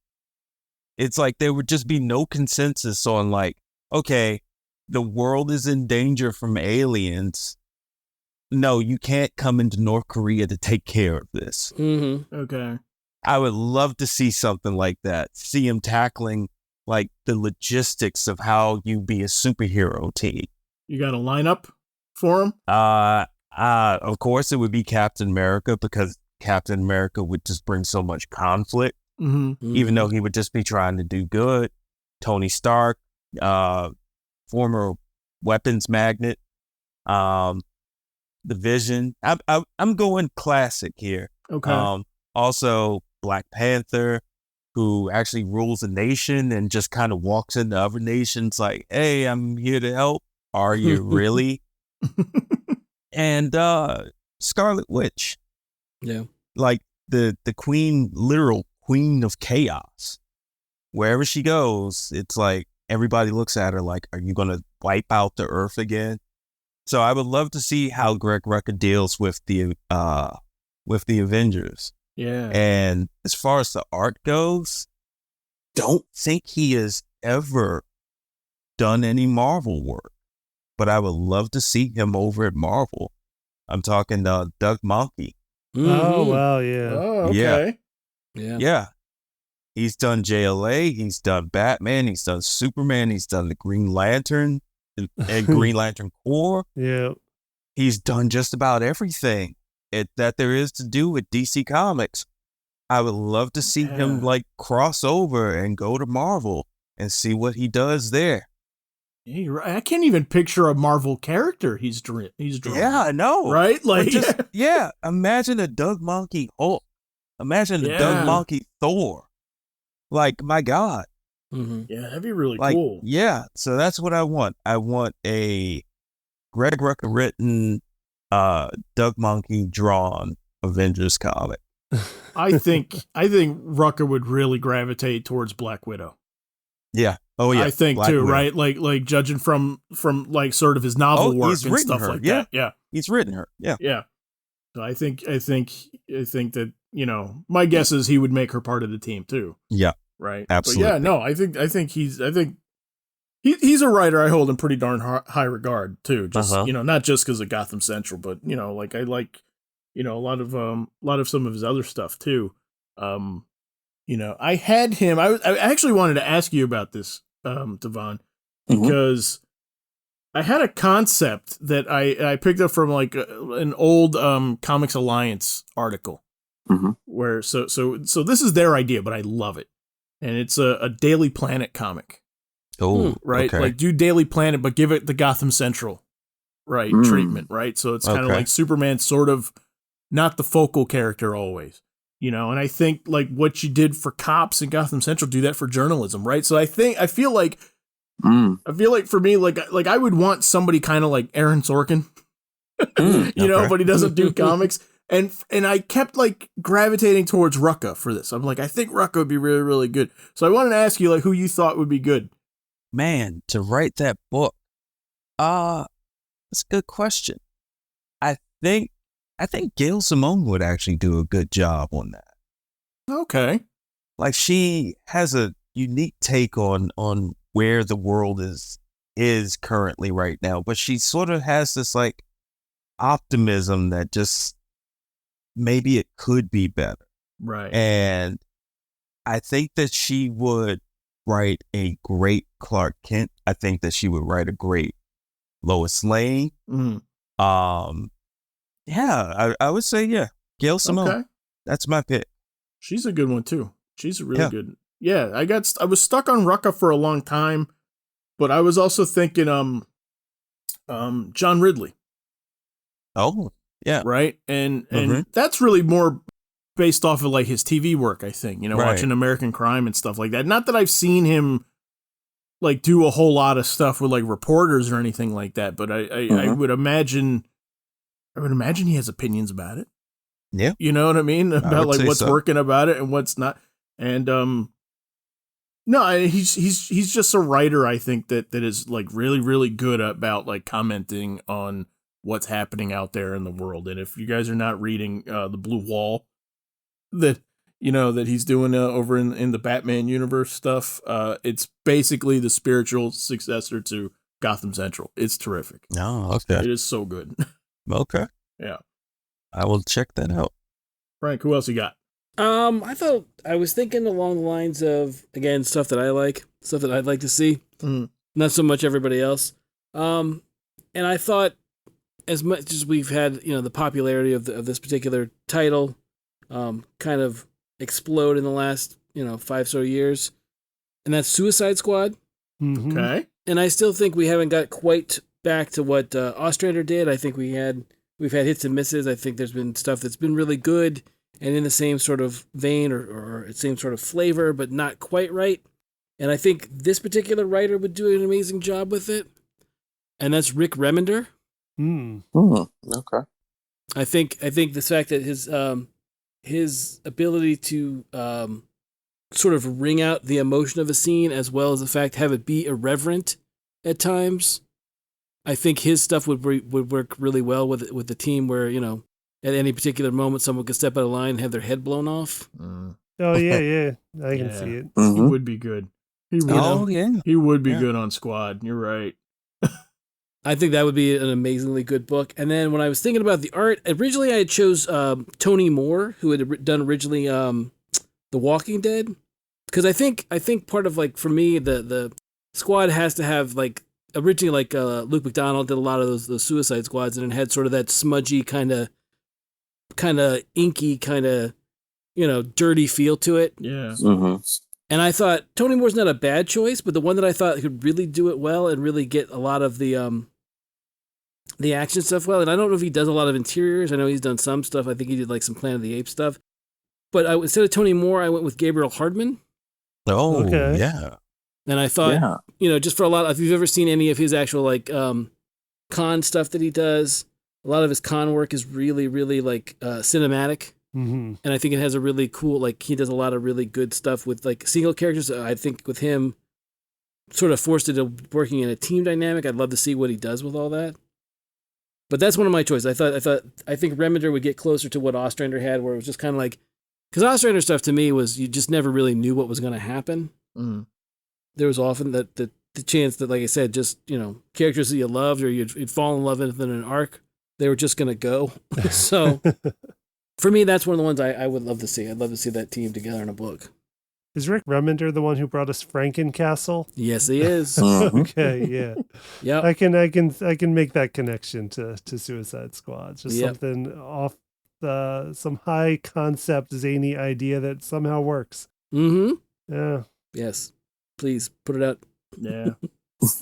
It's like there would just be no consensus on like, okay, the world is in danger from aliens. no, you can't come into North Korea to take care of this. Mm-hmm. Okay. I would love to see something like that. See him tackling like the logistics of how you be a superhero team. You got a lineup for him? Of course, it would be Captain America because Captain America would just bring so much conflict, Mm-hmm. even though he would just be trying to do good. Tony Stark, former weapons magnet, the Vision. I'm going classic here. Okay. Also, Black Panther, who actually rules a nation and just kind of walks into other nations like, hey, I'm here to help. Are you really? And Scarlet Witch, Yeah. like the queen, literal queen of chaos. Wherever she goes, it's like everybody looks at her like, are you going to wipe out the earth again? So I would love to see how Greg Rucka deals with the Avengers. Yeah. And as far as the art goes, don't think he has ever done any Marvel work, but I would love to see him over at Marvel. I'm talking Doug Mahnke. Oh, Mhm. wow. Yeah. Oh, okay. Yeah. Yeah. He's done JLA. He's done Batman. He's done Superman. He's done the Green Lantern and Green Lantern Corps. Yeah. He's done just about everything that there is to do with DC Comics. I would love to see him like cross over and go to Marvel and see what he does there. Yeah, you're right. I can't even picture a Marvel character he's drawn. Yeah, I know. Right? But Like, just, yeah, imagine a Doug Mahnke Hulk. Imagine a Doug Yeah. Mahnke Thor. Like, my God. Mm-hmm. yeah, that'd be really Like, cool. yeah, so that's what I want. I want a Greg Rucka written, Doug Mahnke drawn Avengers comic. I think Rucka would really gravitate towards Black Widow. Yeah. Oh yeah. I think Black too, Widow. right? Like judging from like sort of his novel work he's and written stuff her, like yeah. that. Yeah. He's written her. Yeah. Yeah. So I think that, my guess is he would make her part of the team too. Yeah. Right. Absolutely. But yeah, no, I think he's a writer I hold in pretty darn high regard too. Just, not just because of Gotham Central, but like I like, a lot of some of his other stuff too. I had him, I actually wanted to ask you about this, Devon, because I had a concept that I picked up from like an old Comics Alliance article, where so this is their idea, but I love it, and it's a Daily Planet comic, Oh, right? okay. Like do Daily Planet, but give it the Gotham Central, right, treatment, right? So it's kind of Okay. like Superman, sort of not the focal character always. And I think like what you did for cops in Gotham Central, do that for journalism, right? So I feel like for me, like I would want somebody kind of like Aaron Sorkin, Okay. but he doesn't do comics. And I kept like gravitating towards Rucka for this. I'm like, I think Rucka would be really, really good. So I wanted to ask you like who you thought would be good. Man, to write that book. That's a good question. I think Gail Simone would actually do a good job on that. Okay. Like she has a unique take on where the world is currently right now, but she sort of has this like optimism that just maybe it could be better. Right. And I think that she would write a great Clark Kent. I think that she would write a great Lois Lane. Yeah, I would say, yeah, Gail Simone. Okay. That's my pick. She's a good one too. She's a really good. Yeah, I was stuck on Rucka for a long time, but I was also thinking John Ridley. Oh, yeah. Right? And that's really more based off of like his TV work, I think, Right. watching American Crime and stuff like that. Not that I've seen him like do a whole lot of stuff with like reporters or anything like that, but I would imagine he has opinions about it. Yeah. You know what I mean? About would like say what's so. working about it and what's not. And no, he's just a writer, I think, that is like really, really good about like commenting on what's happening out there in the world. And if you guys are not reading the Blue Wall that that he's doing over in the Batman universe stuff, it's basically the spiritual successor to Gotham Central. It's terrific. Oh, okay. It is so good. Okay. Yeah. I will check that out. Frank, who else you got? I was thinking along the lines of, again, stuff that I like, stuff that I'd like to see. Mm. Not so much everybody else. And I thought, as much as we've had, the popularity of this particular title, kind of explode in the last, 5 so years, and that's Suicide Squad. Mhm. Okay. And I still think we haven't got quite back to what Ostrander did. I think we've had hits and misses. I think there's been stuff that's been really good and in the same sort of vein or same sort of flavor, but not quite right. And I think this particular writer would do an amazing job with it. And that's Rick Remender. Okay. I think the fact that his ability to sort of wring out the emotion of a scene, as well as the fact have it be irreverent at times, I think his stuff would work really well with the team. Where at any particular moment, someone could step out of line and have their head blown off. Oh yeah. I can Yeah. see it. He would be good. He would. Oh, yeah. He would be Yeah. good on Squad. You're right. I think that would be an amazingly good book. And then when I was thinking about the art, originally I chose Tony Moore, who had done originally The Walking Dead, because I think part of, like, for me, the Squad has to have, like, originally, like, Luke McDonald did a lot of those Suicide Squads, and it had sort of that smudgy kind of inky kind of dirty feel to it. Yeah. And I thought Tony Moore's not a bad choice, but the one that I thought could really do it well and really get a lot of the action stuff well. And I don't know if he does a lot of interiors. I know he's done some stuff. I think he did like some Planet of the Apes stuff. But instead of Tony Moore, I went with Gabriel Hardman. Oh, Okay. yeah. And I thought, just for a lot, if you've ever seen any of his actual like con stuff that he does, a lot of his con work is really, really like cinematic. Mm-hmm. And I think it has a really cool, like, he does a lot of really good stuff with like single characters. I think with him sort of forced into working in a team dynamic. I'd love to see what he does with all that. But that's one of my choices. I think Remender would get closer to what Ostrander had, where it was just kind of like, because Ostrander stuff to me was you just never really knew what was going to happen. There was often the chance that, like I said, just, characters that you loved or you'd fall in love with in an arc, they were just going to go. So for me, that's one of the ones I would love to see. I'd love to see that team together in a book. Is Rick Remender the one who brought us Frankencastle? Yes, he is. Okay, yeah. Yep. I can make that connection to Suicide Squad. Just something off some high concept zany idea that somehow works. Mm-hmm. Yeah. Yes. Please put it out. Yeah.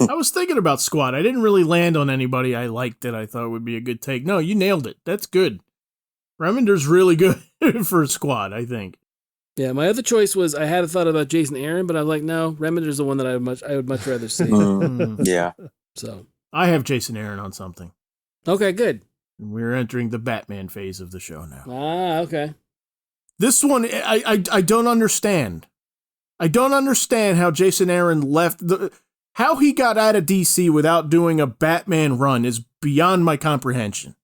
I was thinking about Squad. I didn't really land on anybody I liked that I thought would be a good take. No, you nailed it. That's good. Remender's really good for Squad, I think. Yeah, my other choice was I had a thought about Jason Aaron, but I was like, no, Remender's the one that I would much rather see. Yeah. So I have Jason Aaron on something. okay, good. We're entering the Batman phase of the show now. Ah, okay. This one, I don't understand. I don't understand how Jason Aaron left. How he got out of DC without doing a Batman run is beyond my comprehension.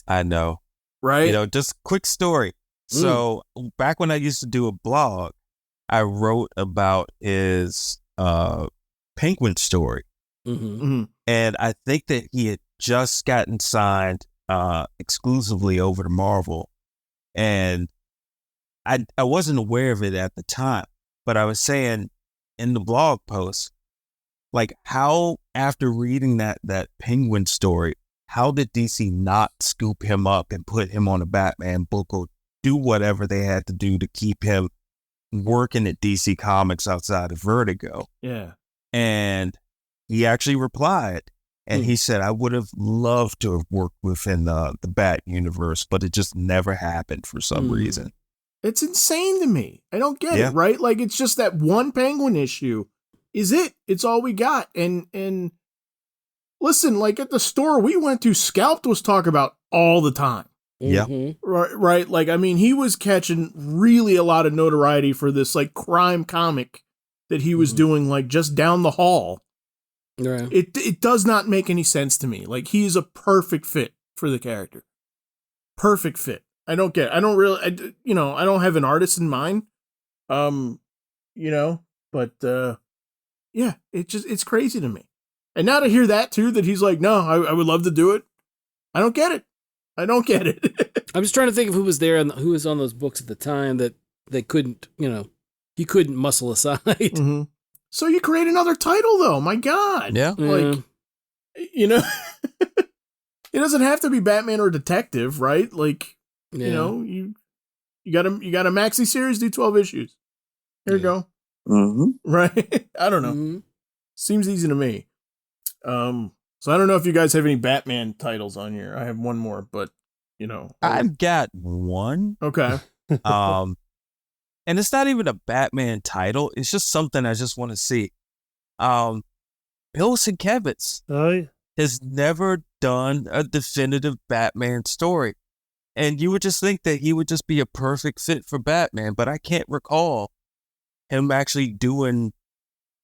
I know. Right? Just quick story. So back when I used to do a blog, I wrote about his Penguin story. Mm-hmm. And I think that he had just gotten signed exclusively over to Marvel. And I wasn't aware of it at the time, but I was saying in the blog post, like, how after reading that Penguin story, how did DC not scoop him up and put him on a Batman book or do whatever they had to do to keep him working at DC Comics outside of Vertigo? Yeah. And he actually replied, and he said, I would have loved to have worked within the Bat universe, but it just never happened for some reason. It's insane to me. I don't get it, right? Like, it's just that one Penguin issue is it. It's all we got. And listen, like at the store we went to, Scalped was talked about all the time. Yeah. Right. Like, I mean, he was catching really a lot of notoriety for this like crime comic that he was doing like just down the hall. Right. It does not make any sense to me. Like, he is a perfect fit for the character. Perfect fit. I don't get it. I don't really, I don't have an artist in mind. But yeah, it's crazy to me. And now to hear that too, that he's like, no, I would love to do it. I don't get it. I don't get it. I'm just trying to think of who was there and who was on those books at the time that they couldn't, he couldn't muscle aside. Mm-hmm. So you create another title, though. My God. Yeah. Like, it doesn't have to be Batman or Detective, right? Like, you got a maxi series, do 12 issues. Here you go. Mm-hmm. Right? I don't know. Mm-hmm. Seems easy to me. So I don't know if you guys have any Batman titles on here. I have one more, but I've got one. Okay. And it's not even a Batman title. It's just something I just want to see. Bill Sienkiewicz has never done a definitive Batman story. And you would just think that he would just be a perfect fit for Batman, but I can't recall him actually doing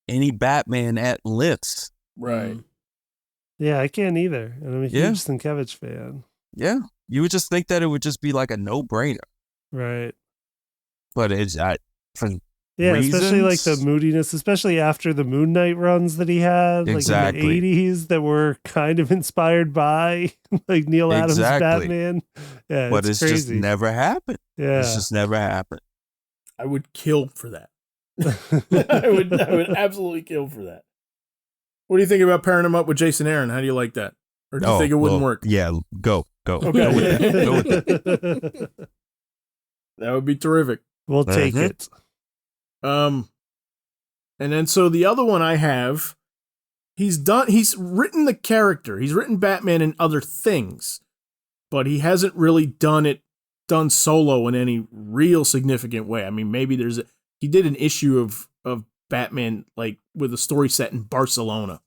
any Batman at length. Right. Yeah, I can't either. And I'm a huge Sienkiewicz fan. Yeah. You would just think that it would just be like a no-brainer. Right. But it's for especially like reasons? the moodiness, especially after the Moon Knight runs that he had Exactly. like in the 80s that were kind of inspired by like Neil Adams' Batman. Yeah, but it's crazy. just never happened. Yeah. It's just never happened. I would kill for that. I would absolutely kill for that. What do you think about pairing him up with Jason Aaron? How do you like that? Or do you think it wouldn't work? Yeah, go. Okay. Go with it. Go with it. That would be terrific. We'll take it. And then so the other one I have, he's written the character. He's written Batman in other things, but he hasn't really done solo in any real significant way. I mean, maybe he did an issue of Batman like with a story set in Barcelona.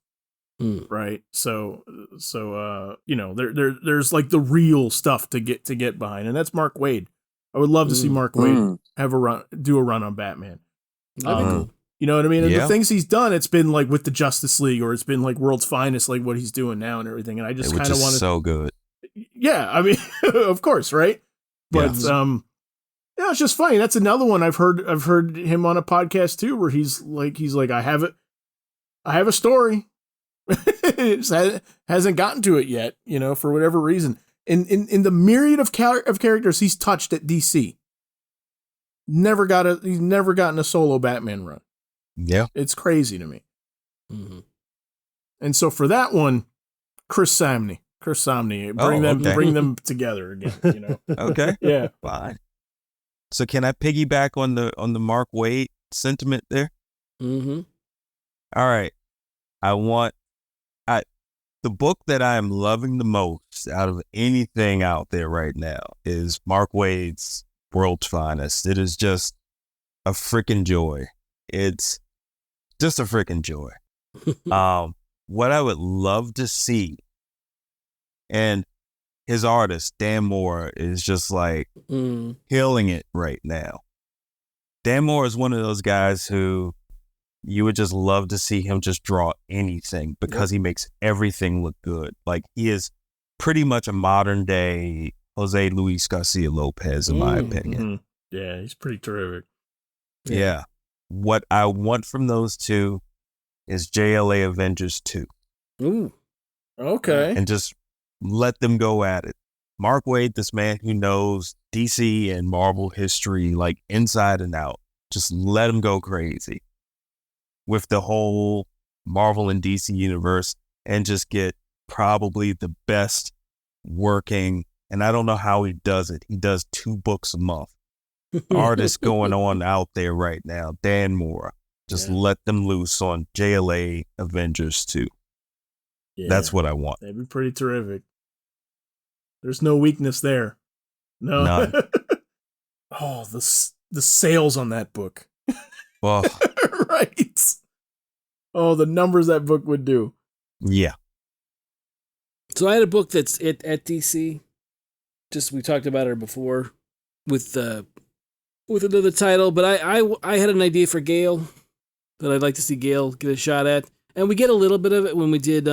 Right. So there's like the real stuff to get behind, and that's Mark Waid. I would love to see Mark Waid do a run on Batman. That'd be cool. You know what I mean? And Yeah. the things he's done, it's been like with the Justice League, or it's been like World's Finest, like what he's doing now and everything. And I just kind of want to. So good. Yeah, I mean, of course, right? But it's just funny. That's another one I've heard him on a podcast too, where he's like, I have a story. It hasn't gotten to it yet, for whatever reason. In the myriad of characters he's touched at DC, he's never gotten a solo Batman run. Yeah. It's crazy to me. Mm-hmm. And so for that one, Chris Samney, bring them together again. Okay. Yeah. Fine. So can I piggyback on the Mark Waid sentiment there? Mm-hmm. All right. The book that I am loving the most out of anything out there right now is Mark Waid's World's Finest. It is just a freaking joy. It's just a freaking joy. What I would love to see, and his artist, Dan Moore, is just like killing it right now. Dan Moore is one of those guys who you would just love to see him just draw anything because he makes everything look good. Like he is pretty much a modern day Jose Luis Garcia Lopez, in my opinion. Mm-hmm. Yeah, he's pretty terrific. Yeah. What I want from those two is JLA Avengers 2. Ooh. Okay. And just let them go at it. Mark Waid, this man who knows DC and Marvel history like inside and out, just let him go crazy with the whole Marvel and DC universe and just get probably the best working, and I don't know how he does it. He does 2 books a month. Artists going on out there right now. Dan Moore. Just let them loose on JLA Avengers 2. Yeah, that's what I want. That'd be pretty terrific. There's no weakness there. No. None. Oh, the sales on that book. Well, right. Oh, the numbers that book would do. Yeah. So I had a book that's at DC. Just we talked about her before with another title, but I had an idea for Gale that I'd like to see Gale get a shot at, and we get a little bit of it when we did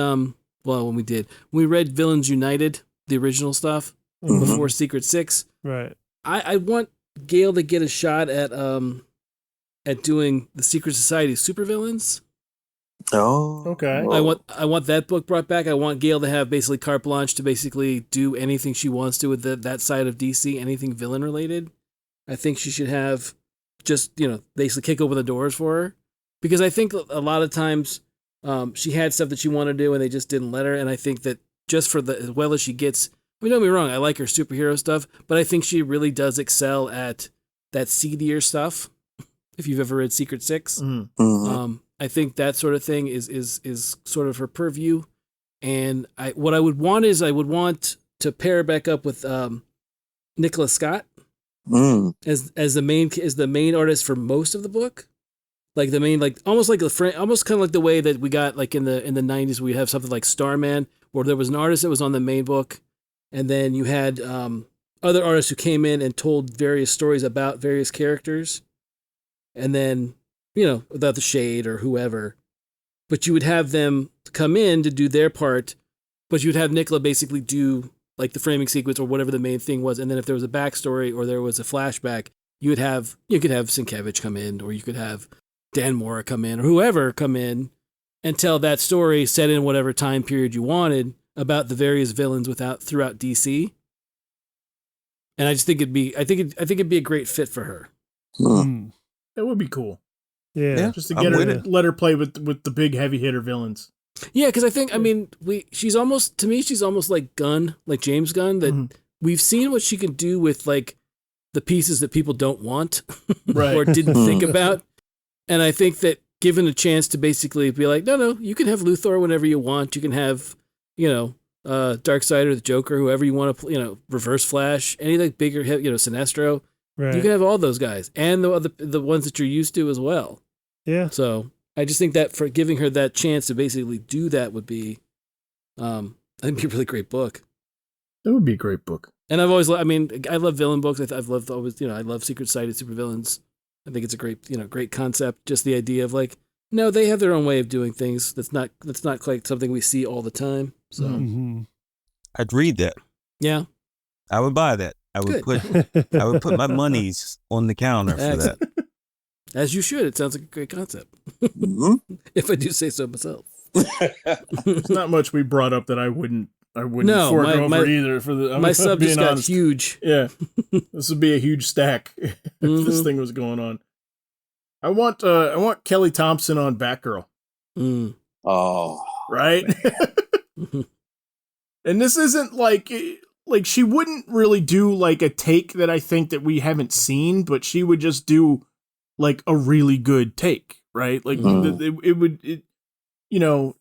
we read Villains United, the original stuff before Secret Six. Right. I want Gale to get a shot at doing the Secret Society supervillains. Oh, Okay. I want that book brought back. I want Gail to have basically carte blanche to basically do anything she wants to with that side of DC, anything villain related. I think she should have just, basically kick open the doors for her. Because I think a lot of times she had stuff that she wanted to do and they just didn't let her. And I think that just for as well as she gets, don't get me wrong, I like her superhero stuff, but I think she really does excel at that seedier stuff. If you've ever read Secret Six, I think that sort of thing is sort of her purview. And what I would want to pair her back up with Nicholas Scott as the main artist for most of the book. Like the main, almost kind of like the way that we got like in the 90s, we have something like Starman, where there was an artist that was on the main book, and then you had other artists who came in and told various stories about various characters, and then without the Shade or whoever, but you would have them come in to do their part, but you would have Nicola basically do like the framing sequence or whatever the main thing was, and then if there was a backstory or there was a flashback, you could have Sienkiewicz come in, or you could have Dan Mora come in, or whoever come in and tell that story set in whatever time period you wanted about the various villains throughout DC. And I just think it'd be a great fit for her. That would be cool. Yeah. Just to get her, let her play with the big heavy hitter villains. Yeah, because she's almost like Gunn, like James Gunn, that we've seen what she can do with like the pieces that people don't want right. or didn't think about. And I think that given a chance to basically be like, no, you can have Luthor whenever you want. You can have, Darkseid or the Joker, whoever you want to, Reverse Flash, anything bigger, Sinestro. Right. You can have all those guys and the ones that you're used to as well. Yeah. So I just think that for giving her that chance to basically do that would be, I think it'd be a really great book. That would be a great book. And I've always, I love villain books. I love Secret Sighted supervillains. I think it's a great concept. Just the idea of like, no, they have their own way of doing things. That's not quite something we see all the time. So I'd read that. Yeah, I would buy that. I would put my monies on the counter for that. As you should. It sounds like a great concept. If I do say so myself. There's not much we brought up that I wouldn't no, fork over either. My sub just got huge. Yeah, this would be a huge stack if this thing was going on. I want Kelly Thompson on Batgirl. Oh, right. And this isn't like she wouldn't really do like a take that I think that we haven't seen, but she would just do like a really good take, right? Like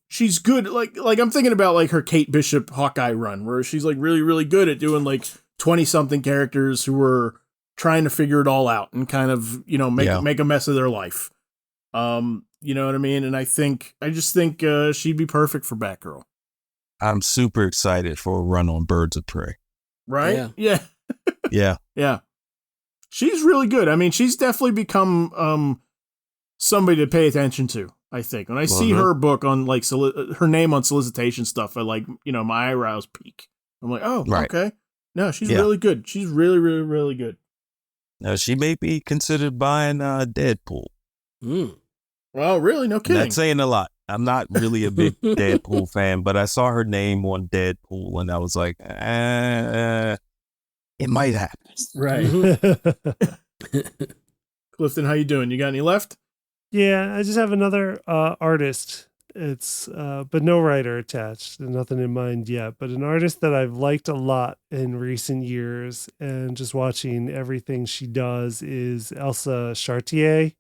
she's good. Like I'm thinking about like her Kate Bishop Hawkeye run, where she's like really, really good at doing like 20-something characters who are trying to figure it all out and kind of, make a mess of their life. You know what I mean? And I just think she'd be perfect for Batgirl. I'm super excited for a run on Birds of Prey. Right? Yeah. Yeah. Yeah. She's really good. I mean, she's definitely become somebody to pay attention to, I think. When I see her book on like her name on solicitation stuff, I like, my eyebrows peak. I'm like, oh, right. Okay. No, she's really good. She's really, really, really good. Now, she may be considered buying Deadpool. Well, really? No kidding. That's saying a lot. I'm not really a big Deadpool fan, but I saw her name on Deadpool, and I was like, it might happen. Right. Clifton, how you doing? You got any left? Yeah, I just have another artist. It's but no writer attached. Nothing in mind yet, but an artist that I've liked a lot in recent years, and just watching everything she does is Elsa Chartier.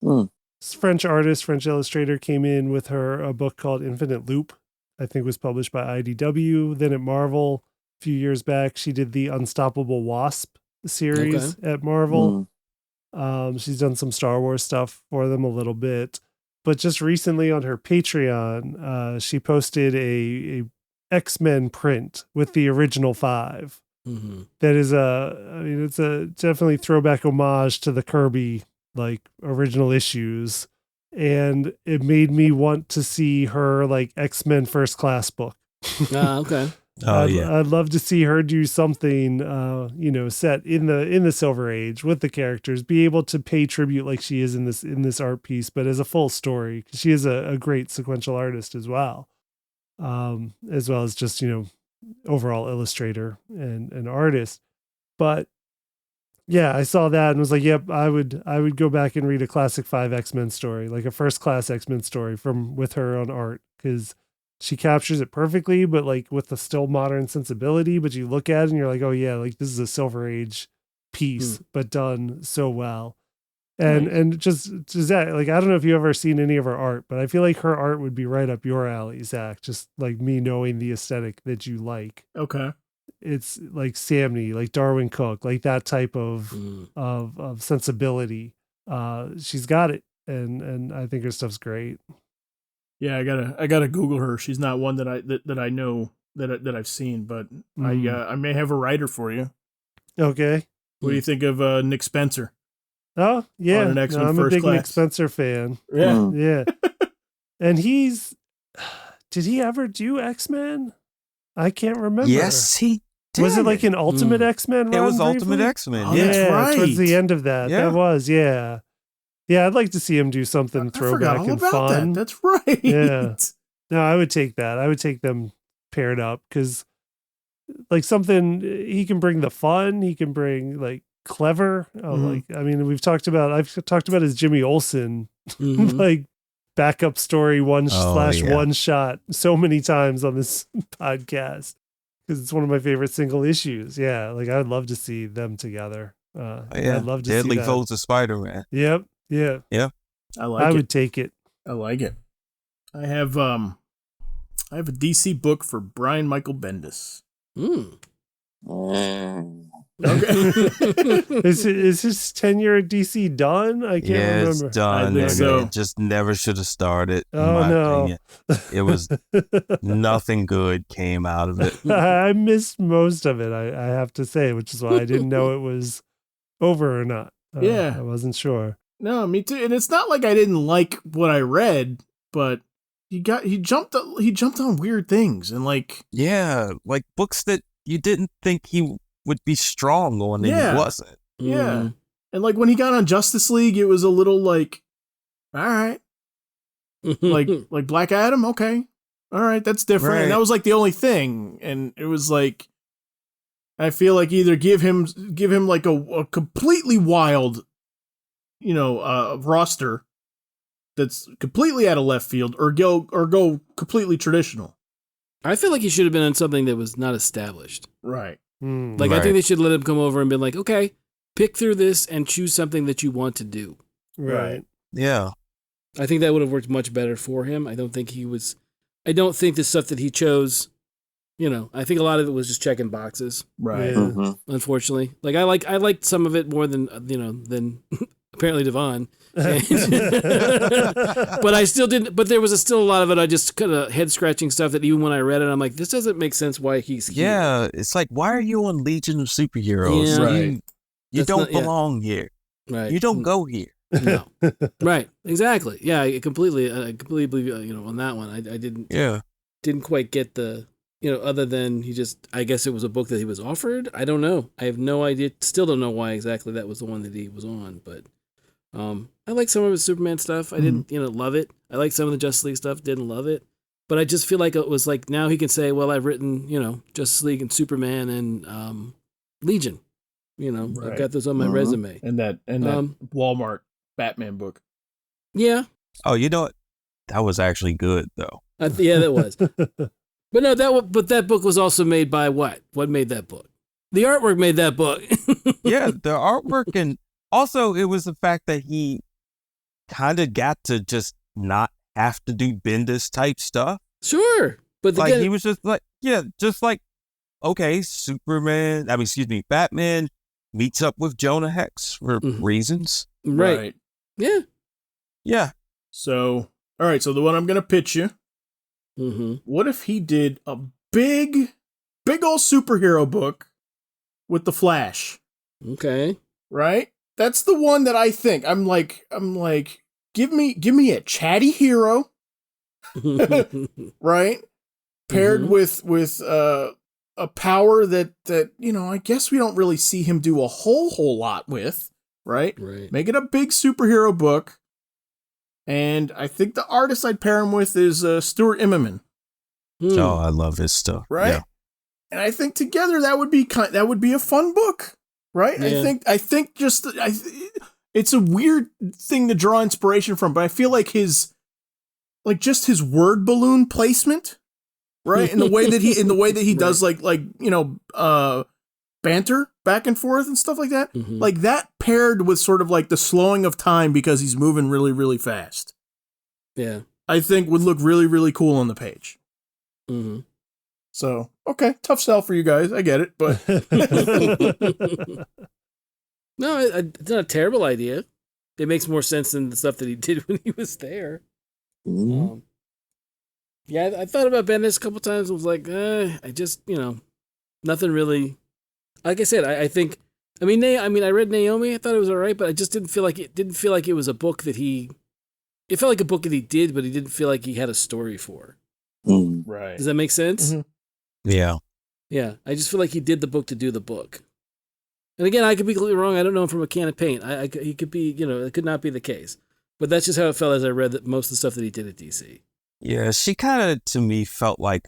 This French artist, French illustrator, came in with a book called Infinite Loop. I think was published by IDW. Then at Marvel a few years back, she did the Unstoppable Wasp series at Marvel. She's done some Star Wars stuff for them a little bit. But just recently on her Patreon, she posted a X-Men print with the original 5. That is it's a definitely throwback homage to the Kirby like original issues. And it made me want to see her like X-Men First Class book. Okay. I'd love to see her do something, set in the Silver Age with the characters, be able to pay tribute like she is in this art piece, but as a full story. 'Cause she is a great sequential artist as well as just overall illustrator and artist. But yeah, I saw that and was like, yep, I would go back and read a classic 5 X-Men story, like a first class X-Men story with her on art, because she captures it perfectly, but like with the still modern sensibility. But you look at it and you're like, oh yeah, like this is a Silver Age piece, but done so well. And just that, like, I don't know if you've ever seen any of her art, but I feel like her art would be right up your alley, Zach. Just like me knowing the aesthetic that you like. Okay. It's like Samney, like Darwin Cook, like that type of sensibility. She's got it, and I think her stuff's great. Yeah, I gotta Google her. She's not one that I know that I've seen, but I may have a writer for you. Okay. What do you think of Nick Spencer? Oh yeah, On an X-Men I'm a First big Nick Class. Spencer fan. Yeah. Yeah, and did he ever do X-Men? I can't remember. Yes, he did. Was it like an Ultimate X-Men run? It was briefly? Ultimate X-Men. Oh, Yeah. that's right. Towards the end of that. Yeah. That was, yeah. Yeah, I'd like to see him do something I forgot throwback all and about fun. that. That's right. Yeah. No, I would take that. I would take them paired up because like something he can bring the fun, he can bring like clever. I've talked about his Jimmy Olsen like backup story one shot so many times on this podcast because it's one of my favorite single issues. Yeah, like I'd love to see them together. I'd love to Deadly see that. Foes of Spider-Man. Yep. Yeah. Yeah. I would take it. I like it. I have a DC book for Brian Michael Bendis. Okay. Is his tenure at DC done? I can't remember. It's done. I think so. It just never should have started. Oh, no. Opinion. It was nothing good came out of it. I missed most of it, I have to say, which is why I didn't know it was over or not. Yeah. I wasn't sure. No, me too. And it's not like I didn't like what I read, but he jumped on weird things and like like books that you didn't think he would be strong on, and he wasn't. Yeah. And like when he got on Justice League, it was a little like, all right. like Black Adam, okay. All right, that's different. Right. And that was like the only thing. And it was like I feel like either give him like a completely wild roster that's completely out of left field or go completely traditional. I feel like he should have been on something that was not established. Right. Like, I think they should let him come over and be like, okay, pick through this and choose something that you want to do. Right. Yeah. I think that would have worked much better for him. I don't think the stuff that he chose, I think a lot of it was just checking boxes. Right. Yeah. Unfortunately. Like, I liked some of it more than apparently Devon. But I still didn't. But there was still a lot of it. I just kind of head scratching stuff that even when I read it, I'm like, this doesn't make sense. Why he's here. Yeah, it's like, why are you on Legion of Superheroes? Yeah. Right. You don't belong here. Right. You don't go here. No. Right. Exactly. Yeah. I completely believe on that one. I didn't. Yeah. Didn't quite get the. Other than I guess it was a book that he was offered. I don't know. I have no idea. Still don't know why exactly that was the one that he was on. But I like some of his Superman stuff. I didn't, love it. I like some of the Justice League stuff. Didn't love it. But I just feel like it was like now he can say, well, I've written, Justice League and Superman and Legion. Right. I've got those on my resume. And that Walmart Batman book. Yeah. Oh, you know what? That was actually good though. Yeah, that was. But no, that book was also made by what? What made that book? The artwork made that book. Yeah, the artwork, and also it was the fact that he kind of got to just not have to do Bendis type stuff. Sure, but like he was just like, okay, Batman meets up with Jonah Hex for reasons. Right. Yeah. Yeah. So, all right. So the one I'm gonna pitch you. What if he did a big old superhero book with the Flash? Okay. Right? That's the one that I think. I'm like, give me a chatty hero. Right? Paired with a power that I guess we don't really see him do a whole lot with, right? Right. Make it a big superhero book. And I think the artist I'd pair him with is Stuart Immonen. Oh, I love his stuff. Right? Yeah. And I think together that would be a fun book, right? Yeah. I think it's a weird thing to draw inspiration from, but I feel like his word balloon placement, right? In the way that he Right. does banter back and forth and stuff like that. Mhm. Like that paired with sort of like the slowing of time because he's moving really, really fast, Yeah. I think would look really, really cool on the page. Mm-hmm. So, okay, tough sell for you guys. I get it, but No, it's not a terrible idea. It makes more sense than the stuff that he did when he was there. Mhm. Yeah, I thought about Bendis a couple times. I was like, I just, nothing really. Like I said, I think. I read Naomi. I thought it was all right, but I just didn't feel like it was a book that he. It felt like a book that he did, but he didn't feel like he had a story for. Mhm. right. Does that make sense? Mhm. Yeah. Yeah, I just feel like he did the book to do the book. And again, I could be completely wrong. I don't know him from a can of paint. He could be, it could not be the case. But that's just how it felt as I read most of the stuff that he did at DC. Yeah. She kind of, to me, felt like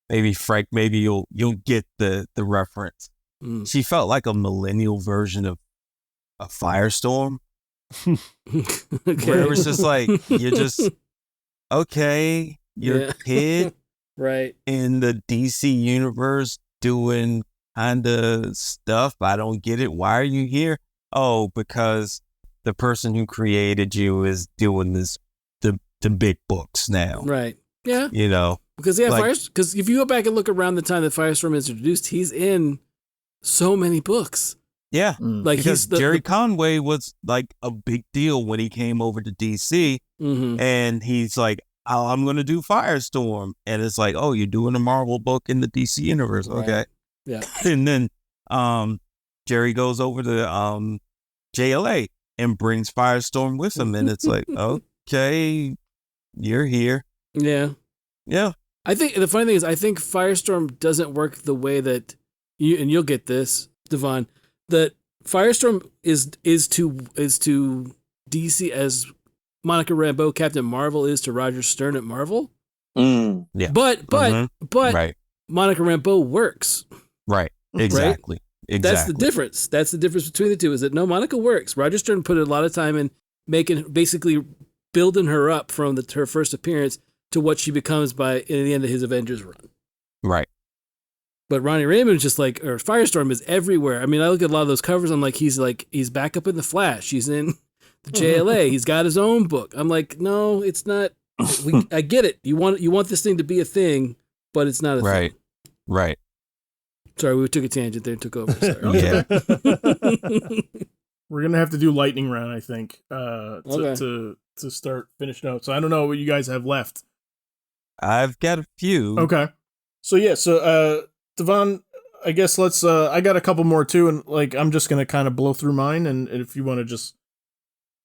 maybe Frank, maybe you'll get the reference. Mm. She felt like a millennial version of a Firestorm. Okay. Where it was just like, you're just, okay, you're Yeah. a kid Right. in the DC universe doing kind of stuff. I don't get it. Why are you here? Oh, because the person who created you is doing the big books now. Right. Yeah. Because because if you go back and look around the time that Firestorm is introduced, he's in so many books. Yeah. Like Because he's Jerry Conway was like a big deal when he came over to DC, Mhm. and he's like, oh, I'm going to do Firestorm. And it's like, oh, you're doing a Marvel book in the DC universe. Right. Okay. Yeah. And then Jerry goes over to JLA and brings Firestorm with him. And it's like, okay, you're here. Yeah. Yeah. I think the funny thing is, I think Firestorm doesn't work the way that you'll get this, Devon, that Firestorm is to DC as Monica Rambeau, Captain Marvel is to Roger Stern at Marvel. Mm. Yeah. But Right. Monica Rambeau works. Right. Exactly. Exactly. That's the difference. That's the difference between the two. Is that no, Monica works. Roger Stern put a lot of time in basically building her up from her first appearance to what she becomes in the end of his Avengers run. Right. But Ronnie Raymond is or Firestorm is everywhere. I mean, I look at a lot of those covers. I'm like, he's back up in the Flash. He's in the JLA. He's got his own book. I'm like, no, it's not. I get it. You want this thing to be a thing, but it's not a Right. thing. Right. Sorry, we took a tangent there and took over. Sorry. Yeah. We're gonna have to do lightning round, I think, Okay. to start finish notes. So I don't know what you guys have left. I've got a few. Okay. So yeah, Devon, I guess let's I got a couple more too, and like I'm just gonna kind of blow through mine, and if you want to just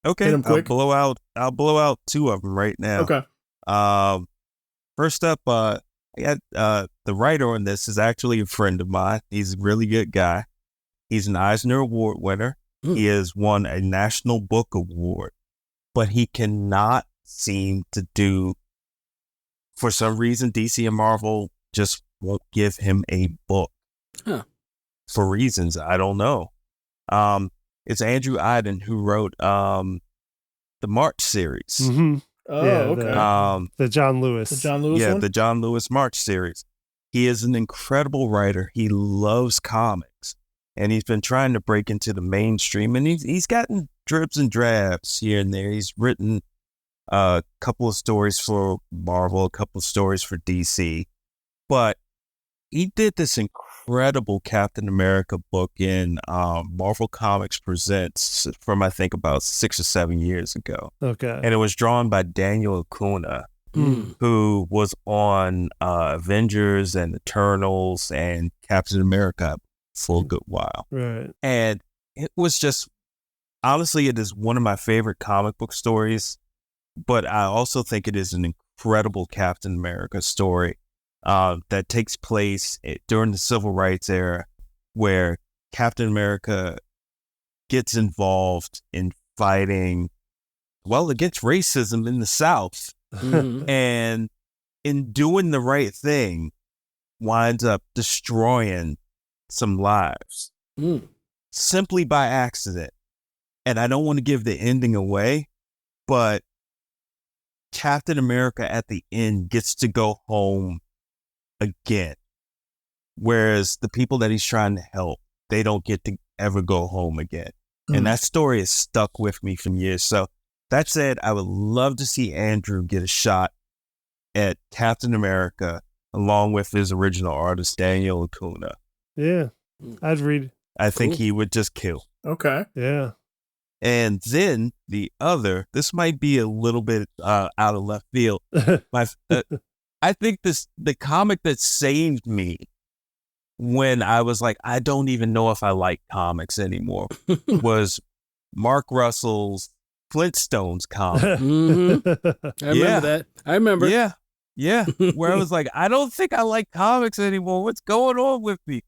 Okay. hit 'em I'll quick. blow out two of them right now. Okay. First up, I got the writer on this is actually a friend of mine. He's a really good guy. He's an Eisner Award winner. He has won a National Book Award, but he cannot seem to do, for some reason, DC and Marvel just won't give him a book. Huh. For reasons I don't know. It's Andrew Iden who wrote the March series. Mhm. Oh, Yeah, okay. The John Lewis. The John Lewis Yeah, one? the John Lewis March series. He is an incredible writer. He loves comics, and he's been trying to break into the mainstream. And he's gotten dribs and drabs here and there. He's written a couple of stories for Marvel, a couple of stories for DC, but he did this incredible Captain America book in Marvel Comics Presents from I think about 6 or 7 years ago, Okay. and it was drawn by Daniel Acuna, who was on Avengers and Eternals and Captain America for a good while. Right. And it was just, honestly, it is one of my favorite comic book stories, but I also think it is an incredible Captain America story. that takes place during the Civil Rights era, where Captain America gets involved in fighting, well, against racism in the South. Mhm. And in doing the right thing, winds up destroying some lives Mm. simply by accident. And I don't want to give the ending away, but Captain America at the end gets to go home again. Whereas the people that he's trying to help, they don't get to ever go home again. And that story is stuck with me for years. So that said, I would love to see Andrew get a shot at Captain America along with his original artist, Daniel Acuna. Yeah, I'd read. I think Cool. he would just kill. Okay. Yeah. And then the other, this might be a little bit out of left field. I think the comic that saved me when I was like, I don't even know if I like comics anymore, was Mark Russell's Flintstones comic. I remember that. I remember. Yeah. Where I was like, I don't think I like comics anymore. What's going on with me?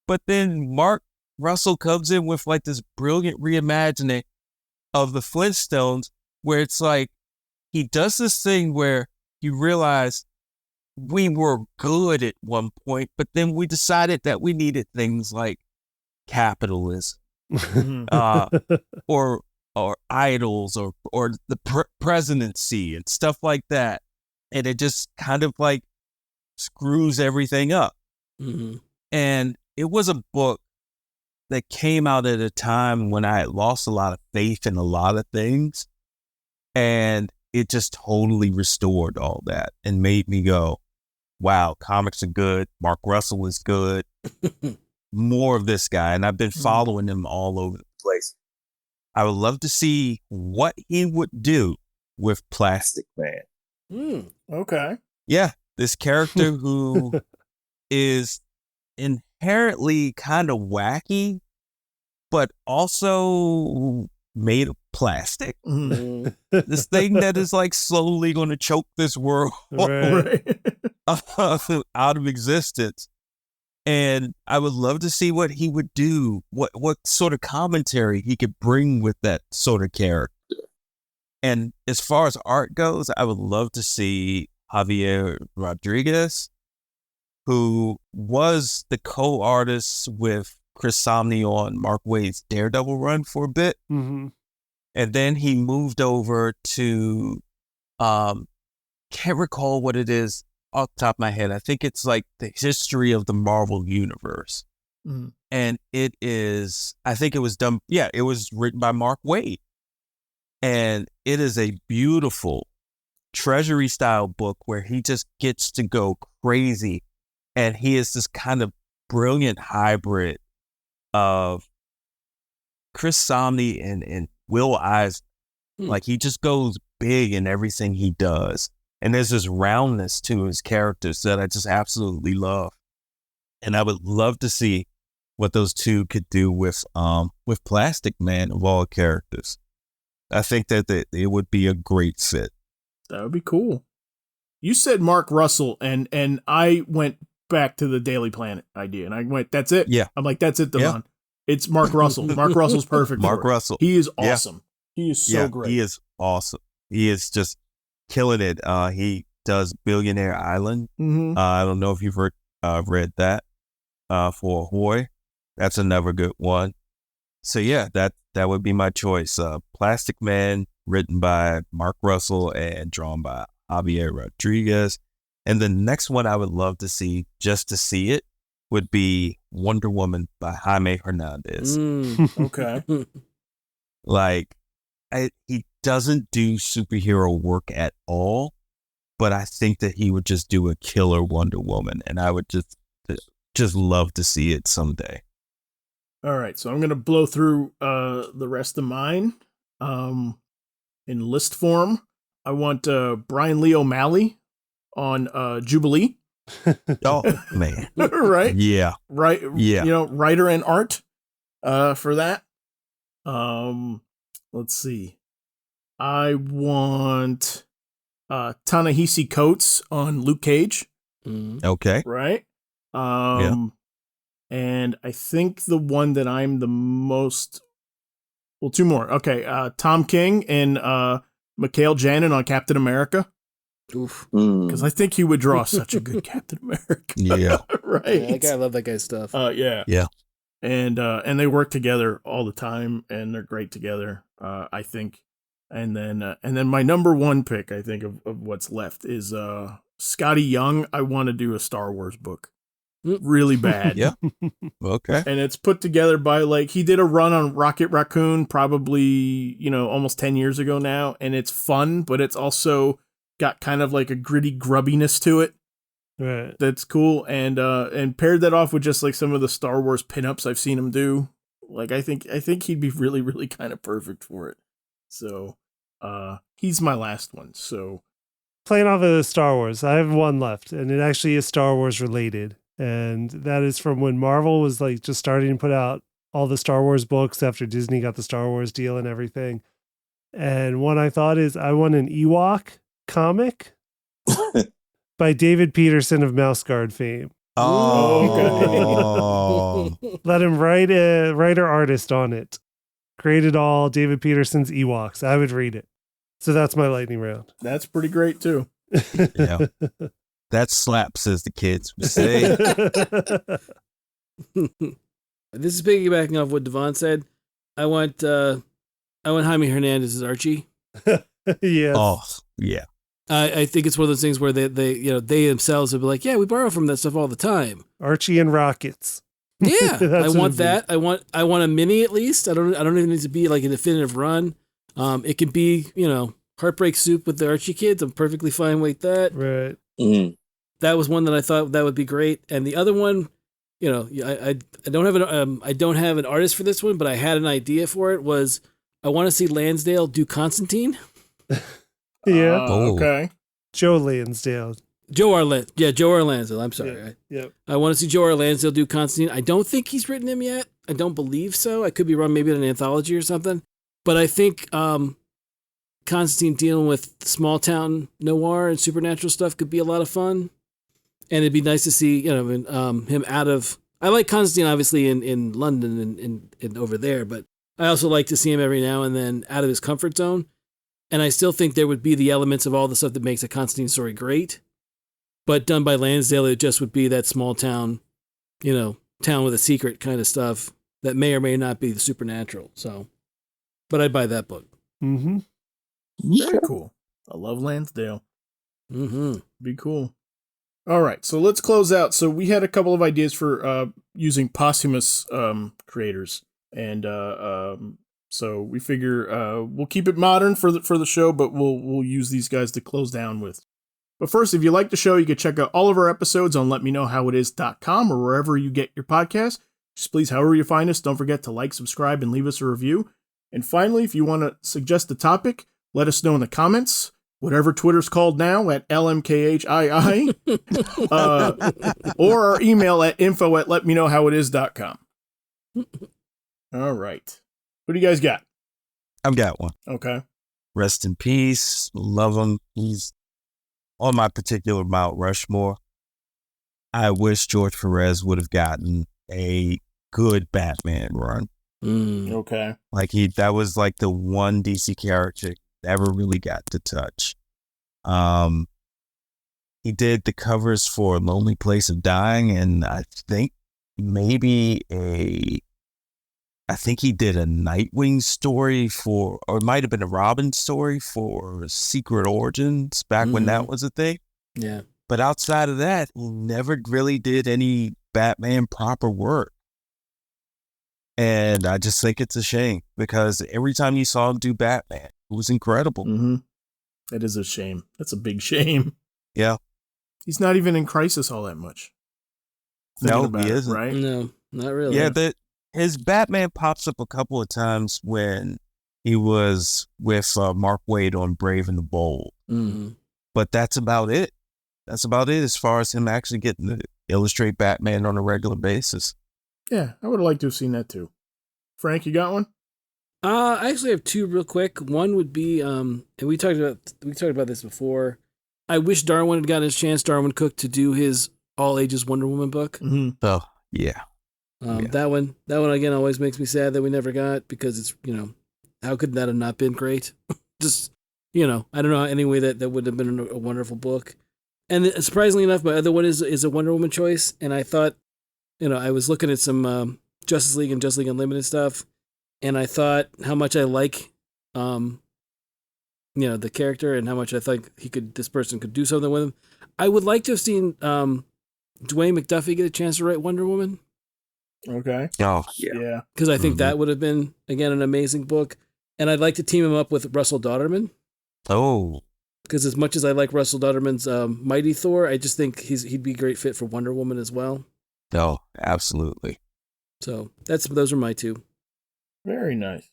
But then Mark Russell comes in with like this brilliant reimagining of the Flintstones, where it's like he does this thing where you realize we were good at one point, but then we decided that we needed things like capitalism, or idols, or the presidency and stuff like that, and it just kind of like screws everything up. Mm-hmm. And it was a book that came out at a time when I had lost a lot of faith in a lot of things, and it just totally restored all that and made me go, wow, comics are good. Mark Russell is good. More of this guy. And I've been following him all over the place. I would love to see what he would do with Plastic Man. Okay. Yeah, this character who is inherently kind of wacky, but also made of plastic. This thing that is like slowly going to choke this world Right. out of existence. And I would love to see what he would do, what sort of commentary he could bring with that sort of character. And as far as art goes, I would love to see Javier Rodriguez, who was the co-artist with Chris Samnee on Mark Waid's Daredevil run for a bit. Mm-hmm. And then he moved over to, can't recall what it is off the top of my head. I think it's like the history of the Marvel Universe. And it is, I think it was done, it was written by Mark Waid. And it is a beautiful treasury style book where he just gets to go crazy. And he is this kind of brilliant hybrid of Chris Samnee and Will Eisner. Like, he just goes big in everything he does. And there's this roundness to his characters that I just absolutely love. And I would love to see what those two could do with Plastic Man of all characters. I think that it would be a great fit. That would be cool. You said Mark Russell, and I went back to the Daily Planet idea, and I went, that's it. Yeah. I'm like, that's it, Devon. It's Mark Russell. Mark Russell's perfect. Mark Russell. He is awesome. He is so great. He is awesome. He is just killing it. He does Billionaire Island. I don't know if you've read that for Ahoy. That's another good one. So yeah, that would be my choice. Plastic Man, written by Mark Russell and drawn by Javier Rodriguez. And the next one I would love to see, just to see it, would be Wonder Woman by Jaime Hernandez. Okay. Like, he doesn't do superhero work at all, but I think that he would just do a killer Wonder Woman, and I would just love to see it someday. All right, so I'm going to blow through the rest of mine in list form. I want Brian Lee O'Malley on Jubilee. Oh, man. Right? Yeah. Right. Yeah. You know, writer and art for that. Let's see. I want Ta-Nehisi Coates on Luke Cage. Okay. right? And I think the one that I'm the most, well, two more. Okay, Tom King and Mikhail Janin on Captain America, Oof. because I think he would draw such a good Captain America. Yeah. Right. I love that guy's stuff. Yeah. Yeah. And they work together all the time, and they're great together. I think. And then my number one pick, I think, of what's left is Scotty Young. I want to do a Star Wars book, really bad. Yeah. Okay. And it's put together by, like, he did a run on Rocket Raccoon probably, almost 10 years ago now, and it's fun, but it's also got kind of like a gritty grubbiness to it. Right. That's cool, and paired that off with just like some of the Star Wars pinups I've seen him do. Like, I think he'd be really, really kind of perfect for it. So, he's my last one. So, Playing off of Star Wars, I have one left, and it actually is Star Wars related. And that is from when Marvel was like just starting to put out all the Star Wars books after Disney got the Star Wars deal and everything. And one I thought is I want an Ewok comic by David Peterson of Mouse Guard fame. Oh. Let him write a writer artist on it. Create it all, David Peterson's Ewoks. I would read it. So that's my lightning round. that's pretty great too. Yeah. That slaps, as the kids would say. This is piggybacking off what Devon said. I want Jaime Hernandez as Archie. Yes. Oh, yeah. I think it's one of those things where they themselves would be like, yeah, we borrow from that stuff all the time. Archie and Rockets. Yeah, I That's what want it'd be. that. I want a mini at least. I don't even need to be like a definitive run. It can be, Heartbreak Soup with the Archie kids. I'm perfectly fine with that. Right. That was one that I thought that would be great. And the other one, I don't have an artist for this one, but I had an idea for it. Was I want to see Lansdale do Constantine? Yeah. Okay. Joe Lansdale. Joe Lansdale. I'm sorry. Yep. I want to see Joe Lansdale do Constantine. I don't think he's written him yet. I don't believe so. I could be wrong. Maybe in an anthology or something. But I think Constantine dealing with small town noir and supernatural stuff could be a lot of fun. And it'd be nice to see, him out of. I like Constantine obviously in London and over there, but I also like to see him every now and then out of his comfort zone. And I still think there would be the elements of all the stuff that makes a Constantine story great. But done by Lansdale, it just would be that small town, town with a secret kind of stuff that may or may not be the supernatural. So, but I'd buy that book. Mm-hmm. Very cool. I love Lansdale. Mm-hmm. Be cool. All right, so let's close out. So we had a couple of ideas for using posthumous creators, and so we figure we'll keep it modern for the show, but we'll use these guys to close down with. But first, if you like the show, you can check out all of our episodes on letmeknowhowitis.com or wherever you get your podcasts. Just please, however you find us, don't forget to like, subscribe, and leave us a review. And finally, if you want to suggest a topic, let us know in the comments, whatever Twitter's called now, at LMKHII, or our email at info@letmeknowhowitis.com. All right. What do you guys got? I've got one. Okay. Rest in peace. Love him. He's on my particular Mount Rushmore. I wish George Perez would have gotten a good Batman run. Okay. Like that was like the one DC character never really got to touch. He did the covers for Lonely Place of Dying, and I think he did a Nightwing story or it might have been a Robin story for Secret Origins back when that was a thing. Yeah. But outside of that, he never really did any Batman proper work. And I just think it's a shame because every time you saw him do Batman, it was incredible. Mm-hmm. That is a shame. That's a big shame. Yeah. He's not even in Crisis all that much. No, Thinking about he it, isn't. right? No, not really. Yeah, his Batman pops up a couple of times when he was with Mark Waid on Brave and the Bold. Mm-hmm. But that's about it. That's about it as far as him actually getting to illustrate Batman on a regular basis. Yeah, I would have liked to have seen that too. Frank, you got one? I actually have two real quick. One would be, and we talked about this before. I wish Darwin had gotten his chance, Darwin Cook, to do his all ages Wonder Woman book. Mm-hmm. Oh, yeah. Yeah. That one again always makes me sad that we never got, because it's, how could that have not been great? Just, I don't know any way that would have been a wonderful book. And surprisingly enough, my other one is a Wonder Woman choice. And I thought, I was looking at some Justice League and Justice League Unlimited stuff, and I thought how much I like, the character, and how much I think this person could do something with him. I would like to have seen Dwayne McDuffie get a chance to write Wonder Woman. Okay. Oh, Yeah. Because I think that would have been, again, an amazing book. And I'd like to team him up with Russell Dauterman. Oh. Because as much as I like Russell Dauterman's Mighty Thor, I just think he'd be a great fit for Wonder Woman as well. Oh, absolutely. So those are my two. Very nice.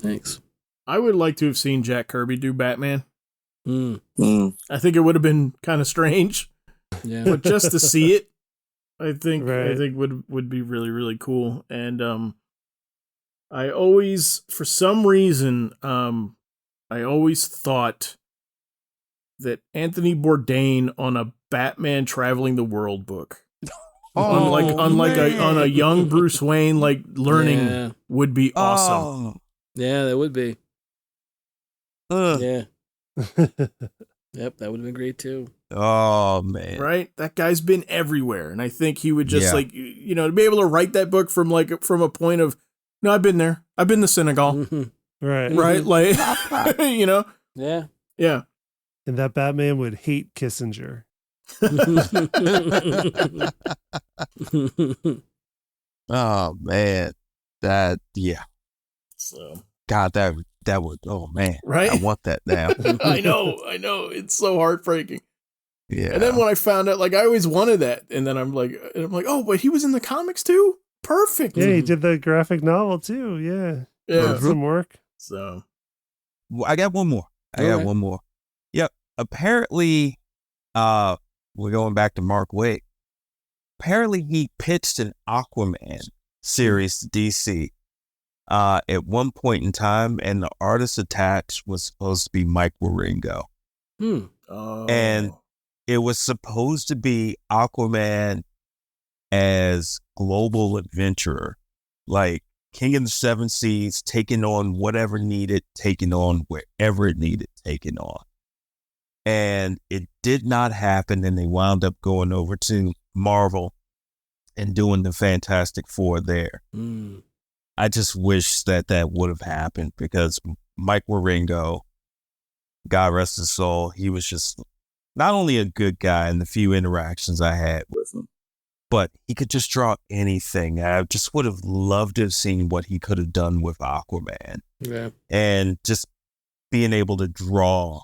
Thanks. I would like to have seen Jack Kirby do Batman. Mm, I think it would have been kind of strange, yeah. but just to see it, I think Right. would be really, really cool. And I always, for some reason, I always thought that Anthony Bourdain on a Batman traveling the world book, on a young Bruce Wayne learning, Yeah. would be awesome. Yeah, that would be. Oh. Yeah. Yep, that would have been great too. Oh, man. Right? That guy's been everywhere. And I think he would just Yeah. to be able to write that book from a point of, no, I've been there. I've been to Senegal. Mhm. Right. Right? Like, Yeah. Yeah. And that Batman would hate Kissinger. Oh, man. Yeah. So, God, that would, oh, man. Right? I want that now. I know. It's so heartbreaking. Yeah. And then when I found out, I always wanted that. And then I'm like, oh, but he was in the comics too? Perfect. Yeah, he did the graphic novel too. Yeah. Yeah. Some work. So, Well, I got one more. Yep. Apparently, we're going back to Mark Waid. Apparently, he pitched an Aquaman series to DC at one point in time, and the artist attached was supposed to be Mike Wieringo. And it was supposed to be Aquaman as global adventurer, like King of the Seven Seas, taking on whatever needed, taking on wherever it needed, taking on. And it did not happen, and they wound up going over to Marvel and doing the Fantastic Four there. I just wish that would have happened, because Mike Wieringo, God rest his soul, he was just not only a good guy in the few interactions I had with him, but he could just draw anything. I just would have loved to have seen what he could have done with Aquaman. Yeah. And just being able to draw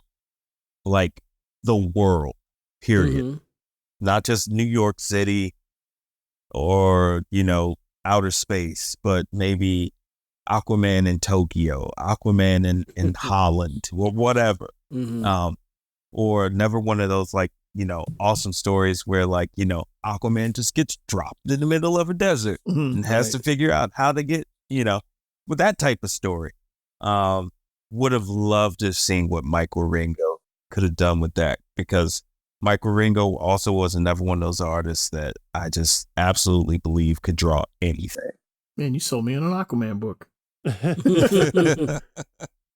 the world, period. Mhm. Not just New York City or, outer space, but maybe Aquaman in Tokyo, Aquaman in Holland, or whatever. Mhm. Or never one of those awesome stories where Aquaman just gets dropped in the middle of a desert and has to figure out how to get, with that type of story. Would have loved to have seen what Mike Wieringo could have done with that, because Mike Wieringo also was another one of those artists that I just absolutely believe could draw anything. Man, you sold me on an Aquaman book. Mm-hmm.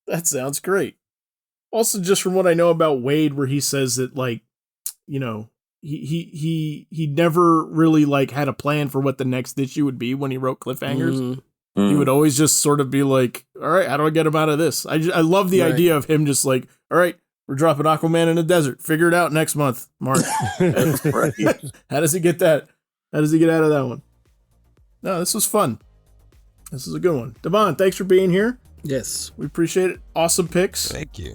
That sounds great. Also, just from what I know about Wade, where he says that he never really had a plan for what the next issue would be when he wrote cliffhangers. Mhm. He would always just sort of be like, all right, how do I get him out of this? I love the Right. idea of him just all right, we're dropping Aquaman in the desert. Figure it out next month, Mark. How does he get that? How does he get out of that one? No, this was fun. This is a good one. Devon, thanks for being here. Yes. We appreciate it. Awesome picks. Thank you.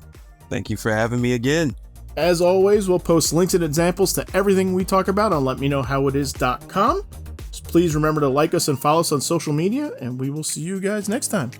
Thank you for having me again. As always, we'll post links and examples to everything we talk about on letmeknowhowitis.com. Just please remember to like us and follow us on social media, and we will see you guys next time.